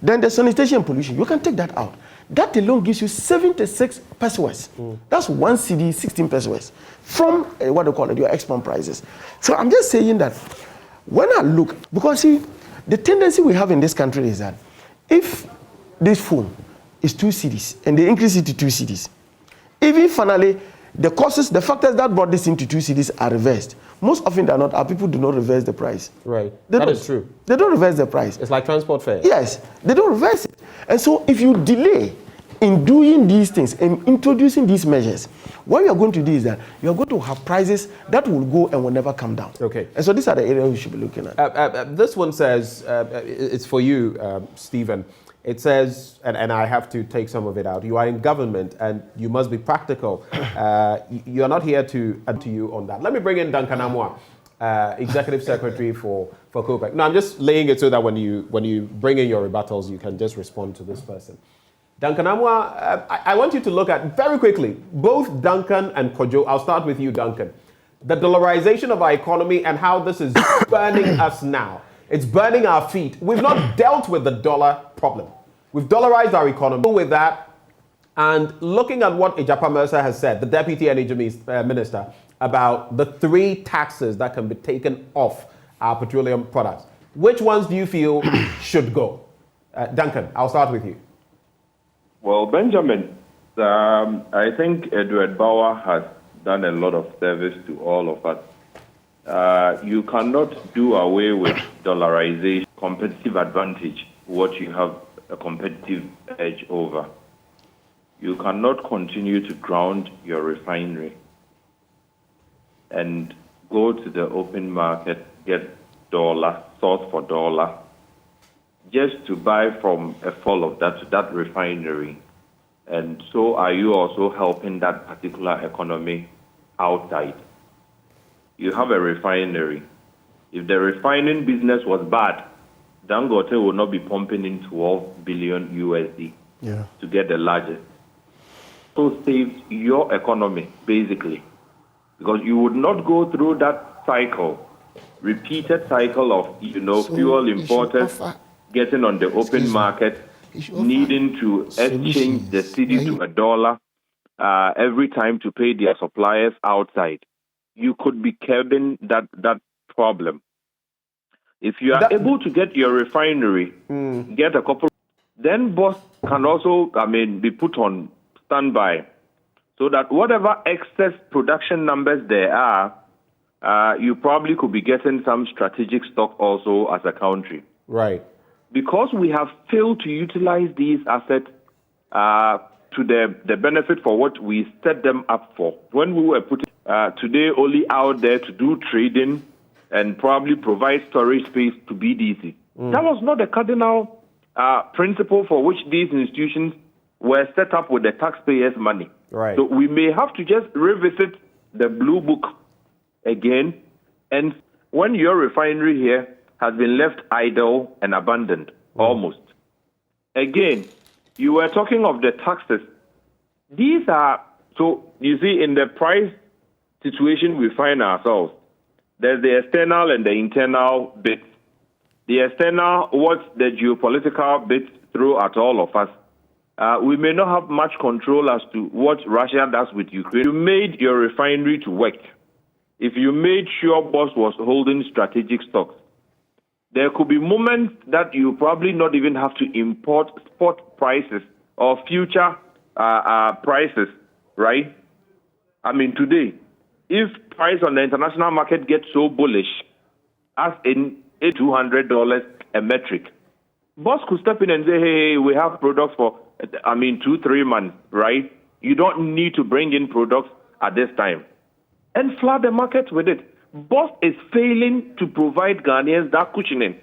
Speaker 17: Then the sanitation and pollution, you can take that out. That alone gives you 76 pesos. That's 1 CD, 16 pesos from what they call it, your export prices. So I'm just saying that when I look, because see, the tendency we have in this country is that if this phone is 2 CDs and they increase it to 2 CDs, even finally, the causes, the factors that brought this into 2 CDs are reversed. Most often than not, our people do not reverse the price.
Speaker 1: Right. That is true.
Speaker 17: They don't reverse the price.
Speaker 1: It's like transport fare.
Speaker 17: Yes, they don't reverse it. And so if you delay in doing these things and introducing these measures, what you are going to do is that you are going to have prices that will go and will never come down.
Speaker 1: Okay.
Speaker 17: And so these are the areas we should be looking at.
Speaker 1: This one says, it's for you, Stephen. It says, and I have to take some of it out, you are in government and you must be practical. You are not here to you on that. Let me bring in Duncan Amwa, Executive Secretary for COPEC. No, I'm just laying it so that when you bring in your rebuttals, you can just respond to this person. Duncan Amwa, I want you to look at, very quickly, both Duncan and Kojo. I'll start with you, Duncan. The dollarization of our economy and how this is burning us now. It's burning our feet. We've not dealt with the dollar problem. We've dollarized our economy with that. And looking at what Ejapa Mercer has said, the Deputy Energy Minister, about the 3 taxes that can be taken off our petroleum products, which ones do you feel should go? Duncan, I'll start with you.
Speaker 18: Well, Benjamin, I think Edward Bauer has done a lot of service to all of us. You cannot do away with dollarization, competitive advantage, what you have a competitive edge over. You cannot continue to ground your refinery and go to the open market, get dollar, source for dollar, just to buy from a fall of that refinery. And so are you also helping that particular economy outside? You have a refinery. If the refining business was bad, Dangote will not be pumping in 12 billion USD to get the largest. So saves your economy, basically, because you would not go through that cycle, repeated cycle of, fuel importers getting on the open market, needing to exchange the cedi to a dollar every time to pay their suppliers outside. You could be curbing that problem. If you are able to get your refinery, get a couple, then boss can also, be put on standby so that whatever excess production numbers there are, you probably could be getting some strategic stock also as a country.
Speaker 1: Right.
Speaker 18: Because we have failed to utilize these assets to the benefit for what we set them up for. When we were putting today only out there to do trading and probably provide storage space to BDC. That was not the cardinal principle for which these institutions were set up with the taxpayers' money.
Speaker 1: Right.
Speaker 18: So we may have to just revisit the Blue Book again. And when your refinery here has been left idle and abandoned, almost. Again, you were talking of the taxes. These are, so you see, in the price situation we find ourselves, there's the external and the internal bits. The external, what the geopolitical bits throw at all of us. We may not have much control as to what Russia does with Ukraine. You made your refinery to work. If you made sure boss was holding strategic stocks, there could be moments that you probably not even have to import spot prices or future prices, right? Today, if price on the international market gets so bullish as in $200 a metric, boss could step in and say, hey, we have products for 2-3 months, right? You don't need to bring in products at this time and flood the market with it. BOS is failing to provide Ghanaians that cushioning.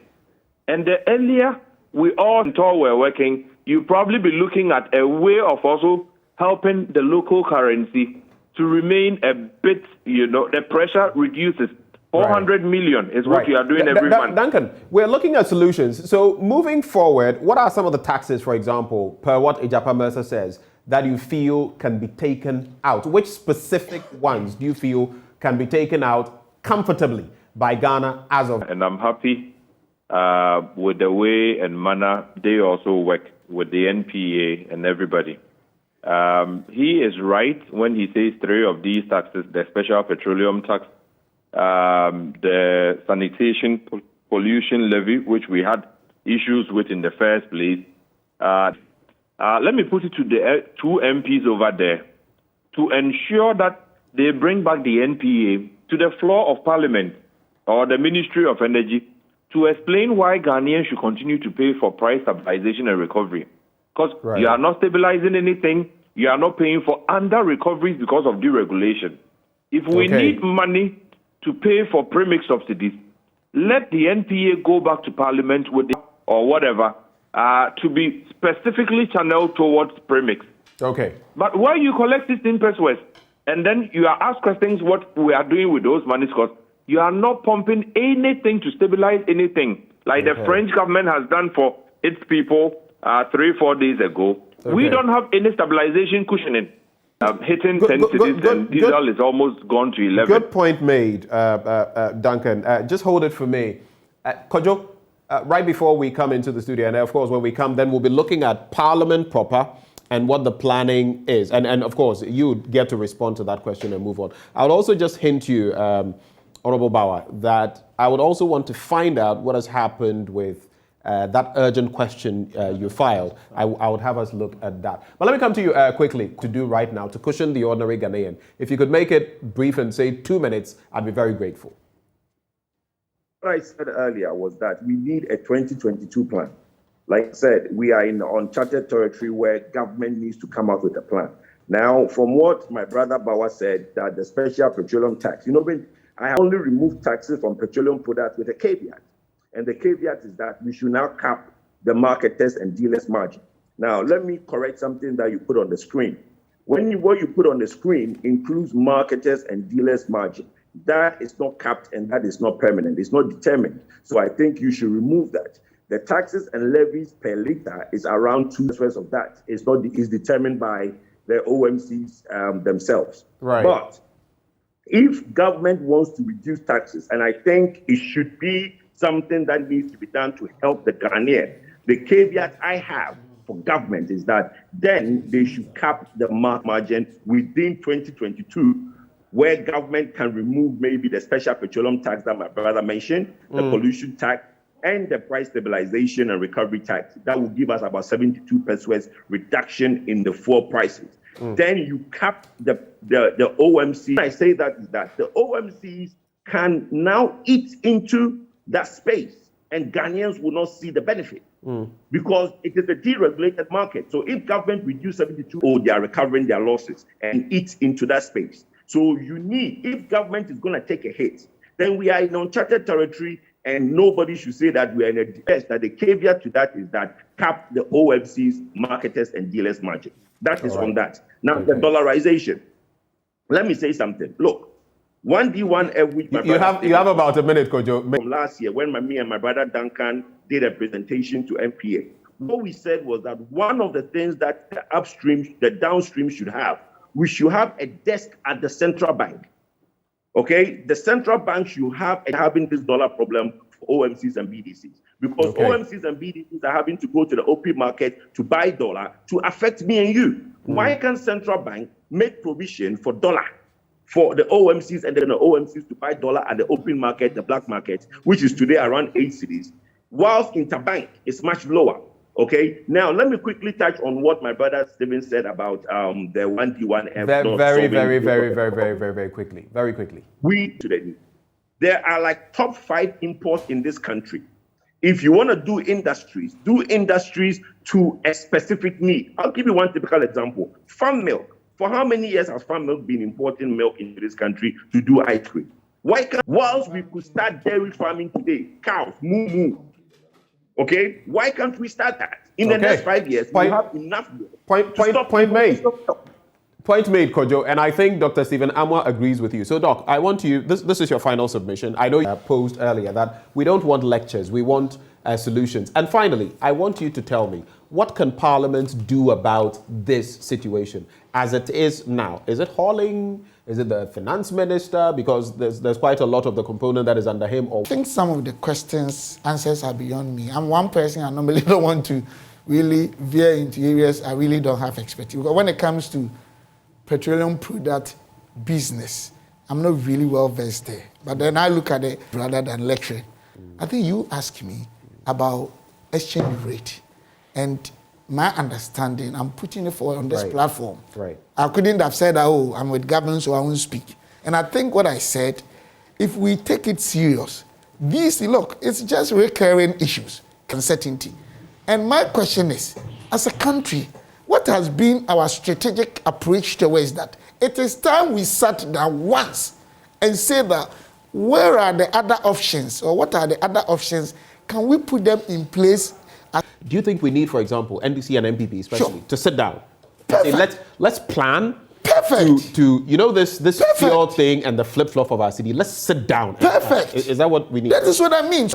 Speaker 18: And the earlier we all were working, you'd probably be looking at a way of also helping the local currency to remain a bit, the pressure reduces. 400 million is what you are doing every month.
Speaker 1: Duncan, we're looking at solutions. So moving forward, what are some of the taxes, for example, per what Ejapa Mercer says, that you feel can be taken out? Which specific ones do you feel can be taken out comfortably by Ghana as of?
Speaker 18: And I'm happy with the way and manner they also work with the NPA and everybody. He is right when he says 3 of these taxes, the special petroleum tax, the sanitation pollution levy, which we had issues with in the first place. Let me put it to the 2 MPs over there to ensure that they bring back the NPA to the floor of Parliament or the Ministry of Energy to explain why Ghanaians should continue to pay for price stabilization and recovery. Because you are not stabilizing anything, you are not paying for under recoveries because of deregulation. If we need money to pay for premix subsidies, let the NPA go back to Parliament with it or whatever to be specifically channeled towards premix.
Speaker 1: Okay.
Speaker 18: But why you collect 16 pesos and then you are asked questions what we are doing with those monies, because you are not pumping anything to stabilize anything like the French government has done for its people 3-4 days ago. We don't have any stabilization cushioning. Hitting 10 cities and diesel is almost gone to 11.
Speaker 1: Good point made, Duncan. Just hold it for me. Kojo, right before we come into the studio, and of course when we come, then we'll be looking at Parliament proper and what the planning is. And of course, you get to respond to that question and move on. I would also just hint you, Honorable Bawa, that I would also want to find out what has happened with that urgent question you filed. I would have us look at that. But let me come to you quickly to do right now to cushion the ordinary Ghanaian. If you could make it brief and say 2 minutes, I'd be very grateful.
Speaker 19: What I said earlier was that we need a 2022 plan. Like I said, we are in uncharted territory where government needs to come up with a plan. Now, from what my brother Bawa said, that the special petroleum tax, when I only removed taxes from petroleum products with a caveat. And the caveat is that we should now cap the marketers and dealers margin. Now, let me correct something that you put on the screen. What you put on the screen includes marketers and dealers margin. That is not capped and that is not permanent. It's not determined. So I think you should remove that. The taxes and levies per liter is around 2/3 of that. It's determined by the OMCs themselves.
Speaker 1: Right.
Speaker 19: But if government wants to reduce taxes, and I think it should be something that needs to be done to help the Ghanaian, the caveat I have for government is that then they should cap the margin within 2022, where government can remove maybe the special petroleum tax that my brother mentioned, the pollution tax, and the price stabilization and recovery tax. That will give us about 72 pesos reduction in the fuel prices. Then you cap the OMC. I say that is that the OMCs can now eat into that space, and Ghanaians will not see the benefit because it is a deregulated market. So if government reduce 72, they are recovering their losses and eat into that space. So if government is going to take a hit, then we are in uncharted territory, and nobody should say that we are in a defense. That the caveat to that is that cap the OMCs, marketers, and dealers margin. That is on that. Now, the dollarization. Let me say something. Look, 1D1F, which
Speaker 1: you have about a minute, Kojo.
Speaker 19: From last year, when me and my brother Duncan did a presentation to MPA, what we said was that one of the things that the downstream should have, we should have a desk at the central bank. Okay, the central bank should have having this dollar problem for OMCs and BDCs, because OMCs and BDCs are having to go to the OP market to buy dollar to affect me and you. Why can't central bank make provision for dollar for the OMCs and then the OMCs to buy dollar at the open market, the black market, which is today around 8 cities, whilst interbank is much lower? Okay, now let me quickly touch on what my brother Stephen said about the 1D1F. Very
Speaker 1: quickly. Very quickly.
Speaker 19: There are like top 5 imports in this country. If you want to do industries to a specific need. I'll give you one typical example. Farm milk. For how many years has farm milk been importing milk into this country to do ice cream? Why can't, whilst we could start dairy farming today, cows, moo. Okay? Why can't we start that? In the next 5 years, we have enough milk.
Speaker 1: Point made. Point made, Kojo, and I think Dr. Stephen Amwa agrees with you. So, Doc, I want you, this is your final submission. I know you posed earlier that we don't want lectures, we want solutions. And finally, I want you to tell me, what can Parliament do about this situation as it is now? Is it hauling? Is it the finance minister? Because there's quite a lot of the component that is under him. Or
Speaker 16: I think some of the answers are beyond me. I'm one person, I normally don't want to really veer into areas I really don't have expertise. Because when it comes to petroleum product business, I'm not really well versed there. But then I look at it rather than lecturing. I think you asked me about exchange rate. And my understanding, I'm putting it forward on this platform.
Speaker 1: Right.
Speaker 16: I couldn't have said, oh, I'm with government, so I won't speak. And I think what I said, if we take it serious, it's just recurring issues, uncertainty. And my question is, as a country, what has been our strategic approach towards that? It is time we sat down once and say that where are the other options, or what are the other options? Can we put them in place?
Speaker 1: Do you think we need, for example, NDC and MPP especially, to sit down and say, let's plan to this fuel thing and the flip-flop of our city? Let's sit down.
Speaker 16: Perfect.
Speaker 1: Is that what we need?
Speaker 16: That is what I mean.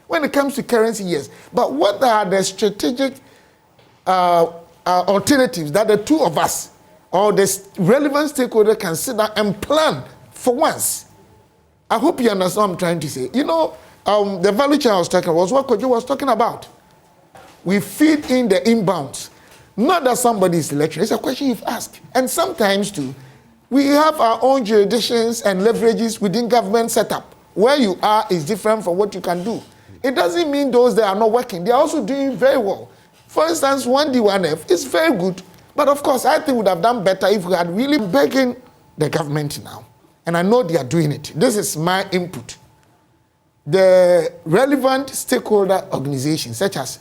Speaker 16: When it comes to currency, yes. But what are the strategic alternatives that the two of us or the relevant stakeholder can sit down and plan for once? I hope you understand what I'm trying to say. The value chain I was talking about was what Kojo was talking about. We feed in the inbounds. Not that somebody is lecturing. It's a question you've asked. And sometimes, too, we have our own jurisdictions and leverages within government setup. Where you are is different from what you can do. It doesn't mean those that are not working. They're also doing very well. For instance, 1D1F is very good. But, of course, I think we would have done better if we had really begging the government now. And I know they are doing it. This is my input. The relevant stakeholder organizations, such as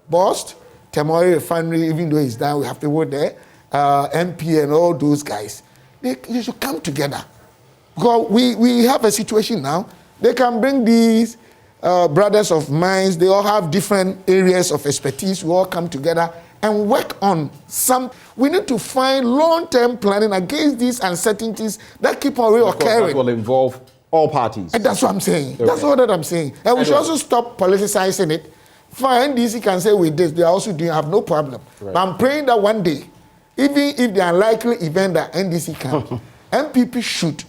Speaker 16: BOST, Temori Refinery, even though it's down, we have people there, MP and all those guys, they should come together. Because we have a situation now, they can bring these brothers of mines, they all have different areas of expertise, we all come together and work on some. We need to find long-term planning against these uncertainties that keep on reoccurring.
Speaker 1: That will involve all parties.
Speaker 16: And that's what I'm saying.
Speaker 1: Okay.
Speaker 16: That's all that I'm saying. And we should also stop politicizing it. Fine, NDC can say with this, they are also doing, have no problem. Right. But I'm praying that one day, even if the unlikely event that NDC can, MPP should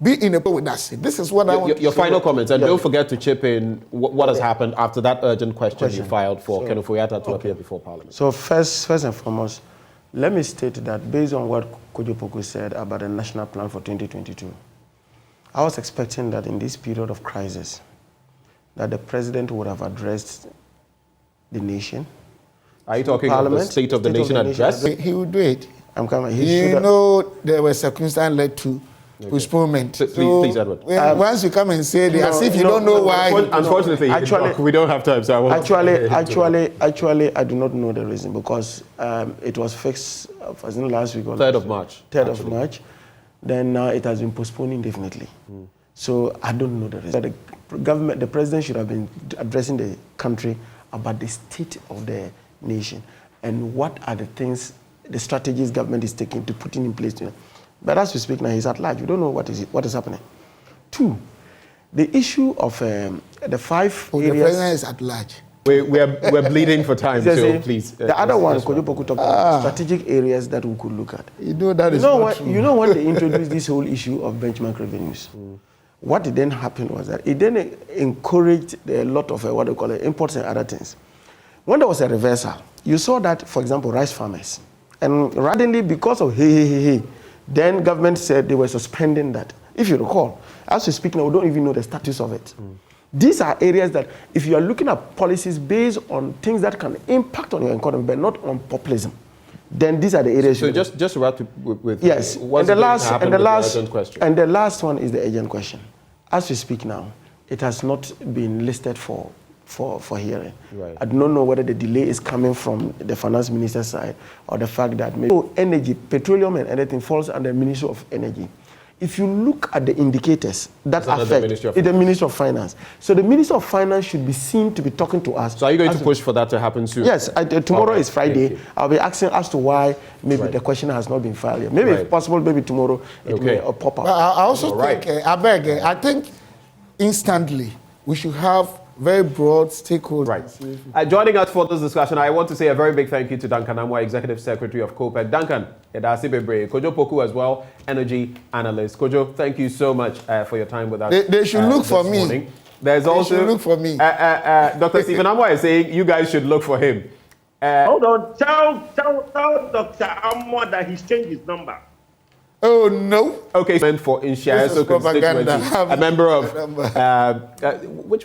Speaker 16: be in a with us. This is what I want.
Speaker 1: Your final comments, and don't forget to chip in what has happened after that urgent question you filed for Kenneth Oyata to appear before Parliament.
Speaker 17: So first and foremost, let me state that based on what Kojo Poku said about the national plan for 2022, I was expecting that in this period of crisis, that the president would have addressed the nation.
Speaker 1: Are you talking about the State of the Nation address?
Speaker 16: He would do it.
Speaker 17: I'm coming.
Speaker 16: There were circumstances led to postponement.
Speaker 1: Please, Edward.
Speaker 16: Once you come and say that, as if you don't know why.
Speaker 1: Unfortunately, we don't have time. So
Speaker 17: Actually, I do not know the reason because it was fixed as in last week.
Speaker 1: 3rd of March.
Speaker 17: 3rd of March. Then it has been postponed indefinitely. So I don't know the reason. The president should have been addressing the country about the state of the nation and what are the things, the strategies government is taking to put in place. But as we speak now, he's at large. We don't know what is happening. 2, the issue of the 5 areas.
Speaker 16: The president is at large.
Speaker 1: We're bleeding for time, so please.
Speaker 17: The other one, Kojo Poku talked about strategic areas that we could look at.
Speaker 16: You know
Speaker 17: when they introduced this whole issue of benchmark revenues, what then happened was that it then encouraged a lot of what they call imports and other things. When there was a reversal, you saw that, for example, rice farmers, and randomly because of then government said they were suspending that. If you recall, as we speak now, we don't even know the status of it. These are areas that, if you are looking at policies based on things that can impact on your economy, but not on populism, then these are the areas.
Speaker 1: So just wrap with
Speaker 17: yes.
Speaker 1: And the
Speaker 17: last one is the urgent question. As we speak now, it has not been listed for for hearing.
Speaker 1: Right.
Speaker 17: I do not know whether the delay is coming from the finance minister's side or the fact that maybe energy, petroleum and anything falls under the Ministry of Energy. If you look at the indicators that affect the Ministry of Finance. So the Minister of Finance should be seen to be talking to us.
Speaker 1: So are you going to push for that to happen soon?
Speaker 17: Yes, tomorrow is Friday. I'll be asking as to why maybe the question has not been filed yet. Maybe if possible, maybe tomorrow it may pop up.
Speaker 16: I also think, I think instantly we should have very broad stakeholders.
Speaker 1: Right. Joining us for this discussion, I want to say a very big thank you to Duncan Amwa, Executive Secretary of COPEC. Duncan, Kojo Poku as well, Energy Analyst. Kojo, thank you so much for your time with us.
Speaker 16: They should look for me.
Speaker 1: Morning. There's also,
Speaker 16: should look for me.
Speaker 1: Dr. Stephen Amwa is saying you guys should look for him.
Speaker 19: Hold on, tell Dr. Amwa that he's changed his number.
Speaker 16: Oh, no.
Speaker 1: Okay, for Inshaso constituency, a member of,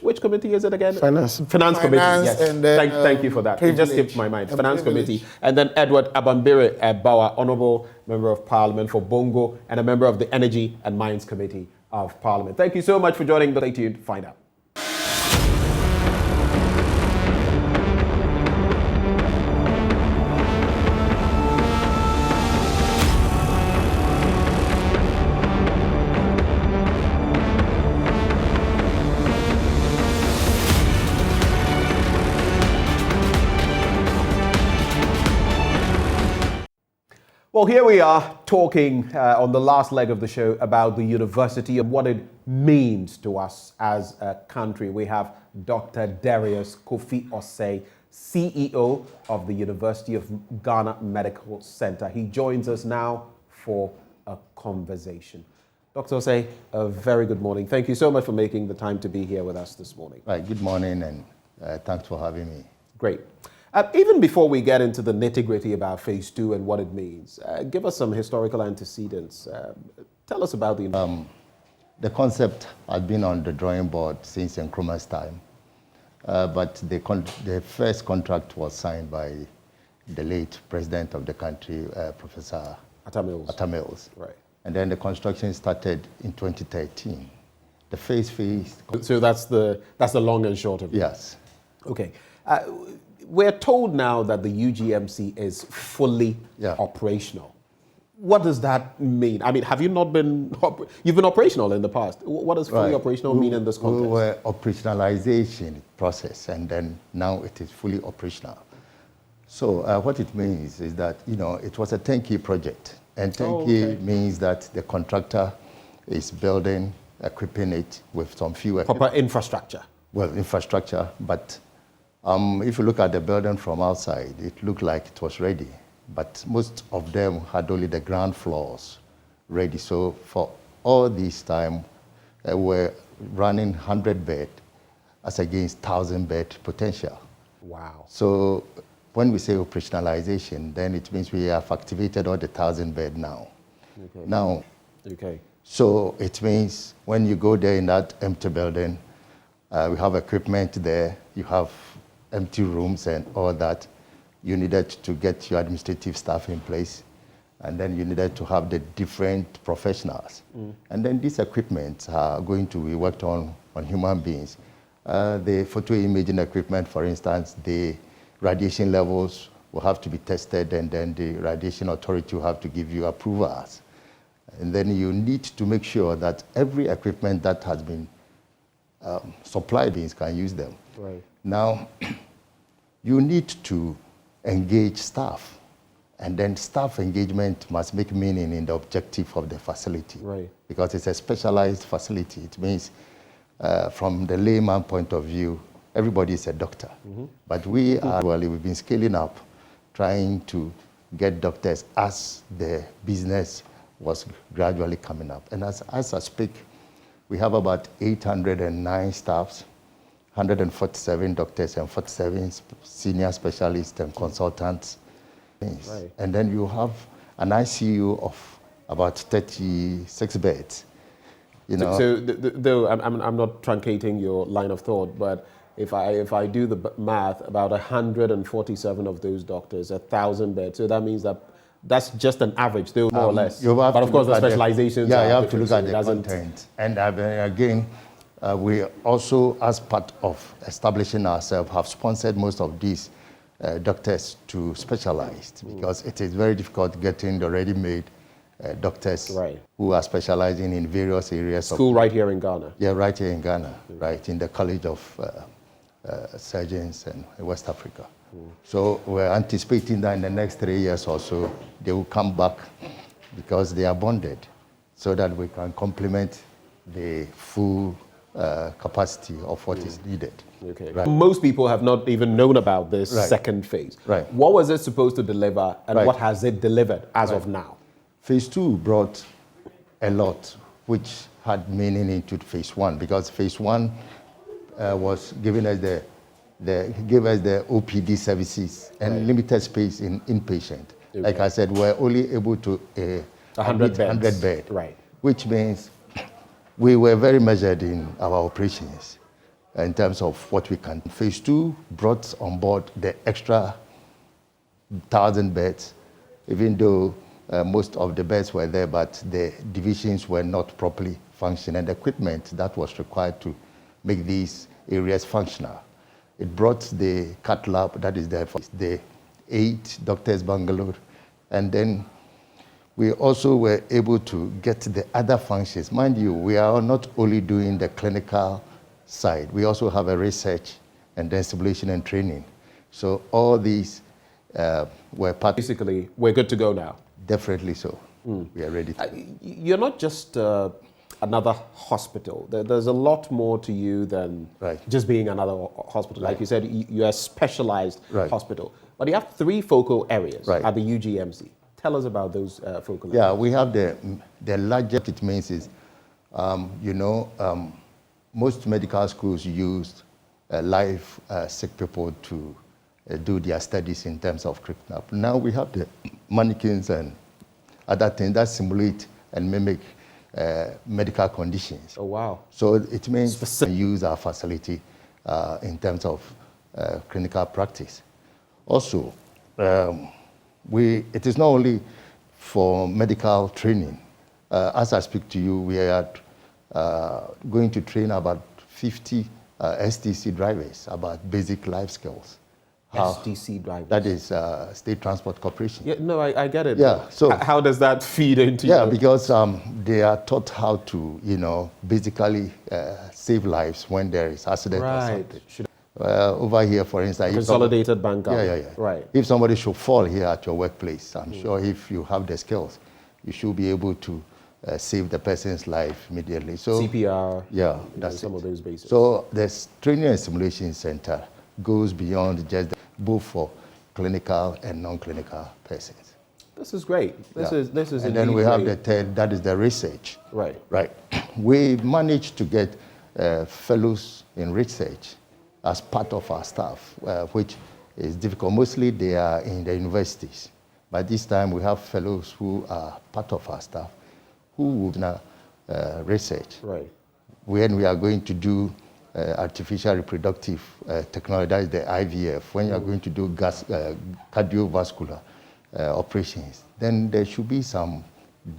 Speaker 1: which committee is it again?
Speaker 17: Finance
Speaker 1: Committee, yes.
Speaker 16: And then,
Speaker 1: thank you for that. It just skipped my mind. Finance Committee. And then Edward Abambire Bawa, Honorable Member of Parliament for Bongo, and a member of the Energy and Mines Committee of Parliament. Thank you so much for joining. Stay tuned, find out. Well, here we are talking on the last leg of the show about the university and what it means to us as a country. We have Dr. Darius Kofi Osei, CEO of the University of Ghana Medical Center. He joins us now for a conversation. Dr. Osei, a very good morning. Thank you so much for making the time to be here with us this morning.
Speaker 20: Right, good morning, and thanks for having me.
Speaker 1: Great. Even before we get into the nitty-gritty about Phase 2 and what it means, give us some historical antecedents. Tell us about
Speaker 20: the concept had been on the drawing board since Nkrumah's time, but the first contract was signed by the late president of the country, Professor Atta Mills.
Speaker 1: Right.
Speaker 20: And then the construction started in 2013. The phase.
Speaker 1: So that's the long and short of it.
Speaker 20: Yes.
Speaker 1: Okay. We're told now that the UGMC is fully operational. What does that mean? I mean, have you not been, you've been operational in the past. What does fully operational mean in this context?
Speaker 20: We were operationalization process, and then now it is fully operational. So what it means is that, it was a turnkey project. And turnkey means that the contractor is building, equipping it with some few
Speaker 1: proper infrastructure.
Speaker 20: Well, infrastructure, but if you look at the building from outside, it looked like it was ready, but most of them had only the ground floors ready. So for all this time, we're running 100 bed as against 1,000 bed potential.
Speaker 1: Wow.
Speaker 20: So when we say operationalization, then it means we have activated all the 1,000 bed now.
Speaker 1: Okay.
Speaker 20: Now,
Speaker 1: okay.
Speaker 20: So it means when you go there in that empty building, we have equipment there, you have empty rooms and all that. You needed to get your administrative staff in place, and then you needed to have the different professionals. And then these equipment are going to be worked on human beings. The photo imaging equipment, for instance, the radiation levels will have to be tested, and then the radiation authority will have to give you approvals. And then you need to make sure that every equipment that has been supplied can use them.
Speaker 1: Right.
Speaker 20: Now, you need to engage staff, and then staff engagement must make meaning in the objective of the facility.
Speaker 1: Right.
Speaker 20: Because it's a specialized facility. It means, from the layman point of view, everybody is a doctor. But we've been scaling up, trying to get doctors as the business was gradually coming up. And as I speak, we have about 809 staffs, 147 doctors and 47 senior specialists and consultants. Right. And then you have an ICU of about 36 beds.
Speaker 1: So though I'm not truncating your line of thought, but if I do the math, about 147 of those doctors, 1,000 beds. So that means that's just an average, though, more or less. But of course, the specializations.
Speaker 20: You have to look at the content. And again, we also, as part of establishing ourselves, have sponsored most of these doctors to specialize, because it is very difficult getting the ready-made doctors who are specializing in various areas.
Speaker 1: School right here in Ghana?
Speaker 20: Yeah, right here in Ghana, right, in the College of Surgeons in West Africa. So we're anticipating that in the next 3 years or so, they will come back because they are bonded, so that we can complement the full capacity of what is needed.
Speaker 1: Okay.
Speaker 20: Right.
Speaker 1: Most people have not even known about this second phase.
Speaker 20: Right.
Speaker 1: What was it supposed to deliver, and what has it delivered as of now?
Speaker 20: Phase 2 brought a lot, which had meaning into phase 1, because phase 1 was giving us the OPD services and limited space in inpatient. Okay. Like I said, we're only able to 100 beds,
Speaker 1: right?
Speaker 20: Which means we were very measured in our operations in terms of what we can. Phase 2 brought on board the extra 1,000 beds, even though most of the beds were there, but the divisions were not properly functioning, and the equipment that was required to make these areas functional. It brought the cath lab, that is the 8 doctors bungalow, and then we also were able to get the other functions. Mind you, we are not only doing the clinical side, we also have a research and then simulation and training. So all these were part.
Speaker 1: Basically, we're good to go now.
Speaker 20: Definitely so. We are ready.
Speaker 1: You're not just another hospital. There's a lot more to you than just being another hospital. Like you said, you're a specialized hospital. But you have 3 focal areas at the UGMC. Tell us about those focal areas.
Speaker 20: Yeah, we have the largest. It means is, most medical schools use live sick people to do their studies in terms of kidnap. Now we have the mannequins and other things that simulate and mimic medical conditions.
Speaker 1: Oh, wow.
Speaker 20: So it means we use our facility in terms of clinical practice. Also, it is not only for medical training. As I speak to you, we are going to train about 50 STC drivers about basic life skills.
Speaker 1: STC drivers?
Speaker 20: That is State Transport Corporation.
Speaker 1: Yeah, no, I get it.
Speaker 20: Yeah. So
Speaker 1: how does that feed into?
Speaker 20: Yeah, because they are taught how to, basically save lives when there is accident or something. Over here, for instance,
Speaker 1: Consolidated bank.
Speaker 20: Yeah.
Speaker 1: Right.
Speaker 20: If somebody should fall here at your workplace, I'm sure if you have the skills, you should be able to save the person's life immediately. So
Speaker 1: CPR.
Speaker 20: Yeah, that's
Speaker 1: some of those basics.
Speaker 20: So this training and simulation center goes beyond just both for clinical and non-clinical persons.
Speaker 1: This is great. This is.
Speaker 20: And then we have the third, that is the research.
Speaker 1: Right.
Speaker 20: We managed to get fellows in research as part of our staff, which is difficult. Mostly they are in the universities. But this time we have fellows who are part of our staff who would now research.
Speaker 1: Right.
Speaker 20: When we are going to do artificial reproductive technology, that is the IVF, when you are going to do cardiovascular operations, then there should be some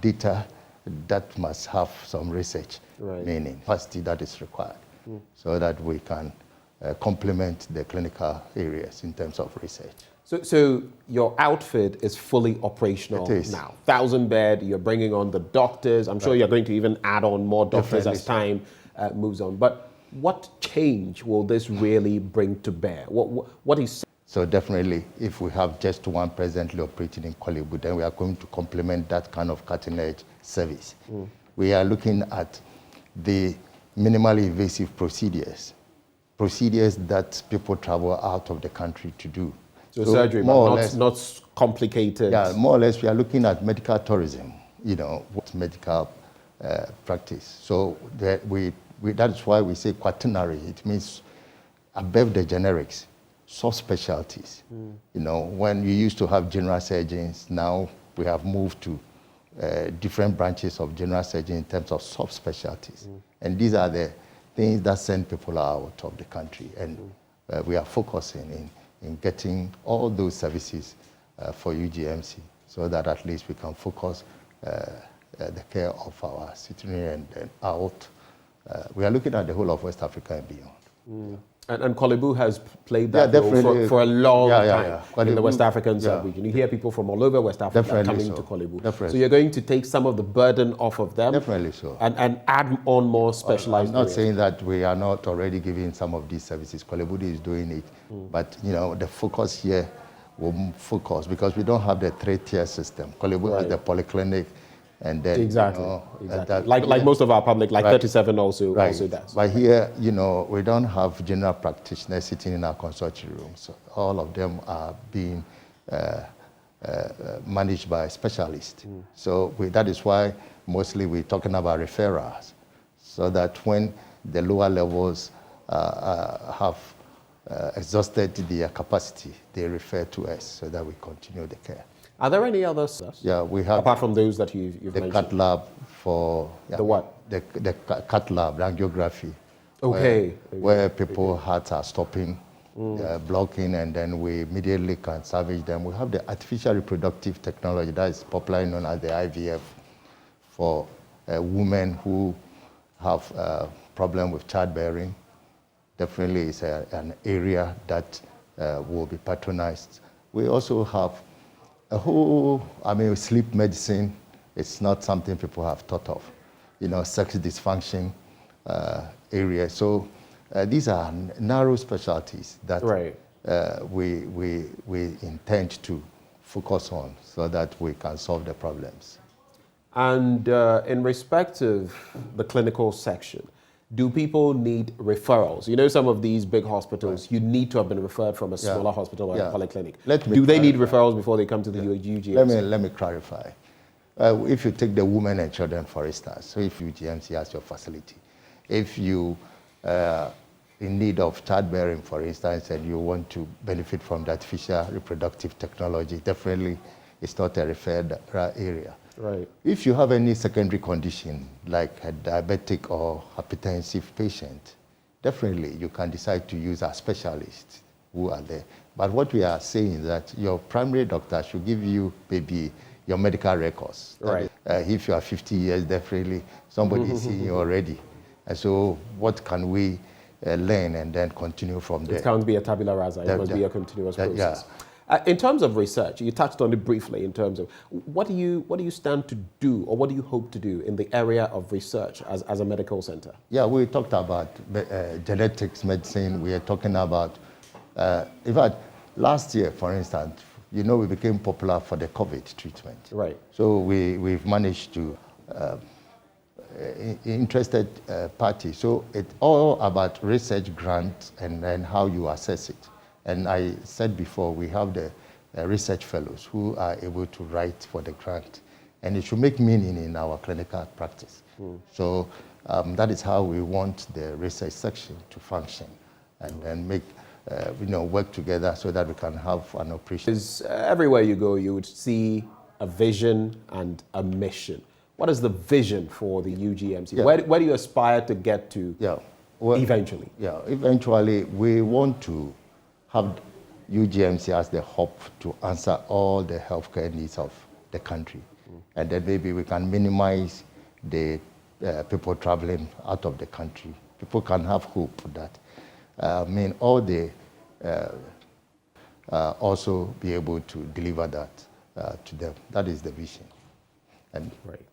Speaker 20: data that must have some research meaning, capacity that is required, so that we can complement the clinical areas in terms of research.
Speaker 1: So your outfit is fully operational now. 1,000 bed, you're bringing on the doctors. I'm sure you're going to even add on more doctors as time moves on. But what change will this really bring to bear? What is...
Speaker 20: So definitely, if we have just one presently operating in Kolebu, then we are going to complement that kind of cutting-edge service. We are looking at the minimally invasive procedures that people travel out of the country to do.
Speaker 1: So surgery, but not complicated.
Speaker 20: Yeah, more or less, we are looking at medical tourism, what medical practice. So that is why we say quaternary. It means above the generics, subspecialties. When you used to have general surgeons, now we have moved to different branches of general surgery in terms of subspecialties. And these are the things that send people out of the country. And we are focusing in getting all those services for UGMC, so that at least we can focus the care of our citizenry and out We are looking at the whole of West Africa and beyond.
Speaker 1: Mm. And Kolebu has played that role for a long time in the West African sub-region. You hear people from all over West Africa coming to Kolebu. So you're going to take some of the burden off of them.
Speaker 20: Definitely so.
Speaker 1: And add on more specialized
Speaker 20: I'm not saying that we are not already giving some of these services. Kolebu is doing it. But, you know, the focus here will focus because we don't have the 3-tier system. Kolebu has the polyclinic. And then,
Speaker 1: exactly,
Speaker 20: you know,
Speaker 1: exactly. Like most of our public, like 37 also does.
Speaker 20: But here, you know, we don't have general practitioners sitting in our consulting rooms. So all of them are being managed by specialists. So that is why mostly we're talking about referrals, so that when the lower levels have exhausted their capacity, they refer to us so that we continue the care.
Speaker 1: Are there any others?
Speaker 20: Yeah, we have.
Speaker 1: Apart from those that you've mentioned.
Speaker 20: The cat lab for...
Speaker 1: The what?
Speaker 20: The cat lab, angiography.
Speaker 1: Okay.
Speaker 20: Where people's hearts are stopping, blocking, and then we immediately can salvage them. We have the artificial reproductive technology that is popularly known as the IVF for women who have a problem with childbearing. Definitely it's an area that will be patronized. We also have a whole, sleep medicine. It's not something people have thought of. You know, sex dysfunction area. So these are narrow specialties that we intend to focus on so that we can solve the problems.
Speaker 1: And in respect of the clinical section, do people need referrals? You know, some of these big hospitals, you need to have been referred from a smaller hospital or a polyclinic. Do they need referrals before they come to the UGMC?
Speaker 20: Let me clarify. If you take the women and children, for instance, so if UGMC has your facility, if you in need of childbearing, for instance, and you want to benefit from the artificial reproductive technology, definitely it's not a referred area.
Speaker 1: Right.
Speaker 20: If you have any secondary condition, like a diabetic or hypertensive patient, definitely you can decide to use a specialist who are there. But what we are saying is that your primary doctor should give you maybe your medical records.
Speaker 1: Right.
Speaker 20: If you are 50 years, definitely somebody is seeing you already. And so what can we learn and then continue from there?
Speaker 1: It can't be a tabula rasa. It must be a continuous process. In terms of research, you touched on it briefly in terms of what do you stand to do, or what do you hope to do in the area of research as a medical center? Yeah,
Speaker 20: we talked about genetics medicine. We are talking about, in fact, last year, for instance, you know, we became popular for the COVID treatment.
Speaker 1: Right.
Speaker 20: So we've managed to interested parties. So it's all about research grants and then how you assess it. And I said before, we have the research fellows who are able to write for the grant. And it should make meaning in our clinical practice. So that is how we want the research section to function and then make, work together so that we can have an operation.
Speaker 1: Everywhere you go, you would see a vision and a mission. What is the vision for the UGMC? Yeah. Where do you aspire to get to eventually?
Speaker 20: Yeah, eventually we want to have UGMC as the hub to answer all the healthcare needs of the country. And then maybe we can minimize the people traveling out of the country. People can have hope that. All the also be able to deliver that to them. That is the vision. And
Speaker 1: right.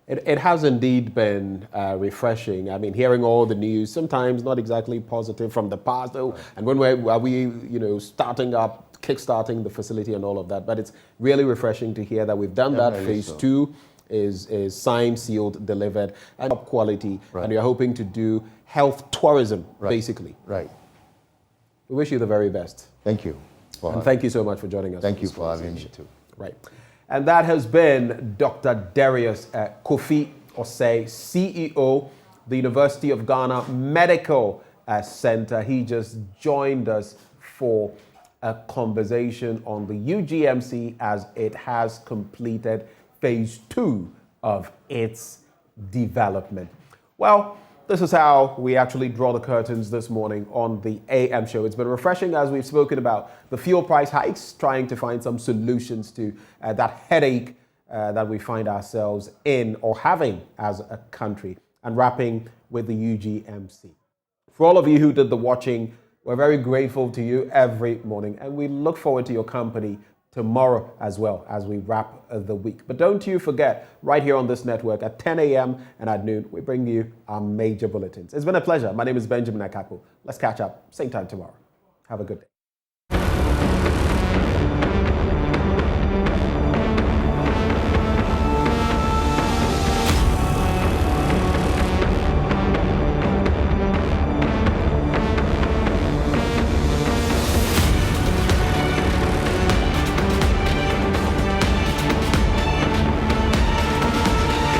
Speaker 1: It has indeed been refreshing. I mean, hearing all the news, sometimes not exactly positive from the past. And when are we kickstarting the facility and all of that? But it's really refreshing to hear that we've done that. Phase 2 is signed, sealed, delivered, and top quality. Right. And you're hoping to do health tourism, basically.
Speaker 20: Right.
Speaker 1: We wish you the very best.
Speaker 20: Thank you.
Speaker 1: And thank you so much for joining us.
Speaker 20: Thank you for having me too.
Speaker 1: Right. And that has been Dr. Darius Kofi Osei, CEO, the University of Ghana Medical Center. He just joined us for a conversation on the UGMC as it has completed phase 2 of its development. Well, this is how we actually draw the curtains this morning on the AM show. It's been refreshing as we've spoken about the fuel price hikes, trying to find some solutions to that headache that we find ourselves in or having as a country. and wrapping with the UGMC. For all of you who did the watching, we're very grateful to you every morning, and we look forward to your company tomorrow as well as we wrap the week. But don't you forget, right here on this network at 10 a.m. and at noon, we bring you our major bulletins. It's been a pleasure. My name is Benjamin Akapo. Let's catch up same time tomorrow. Have a good day.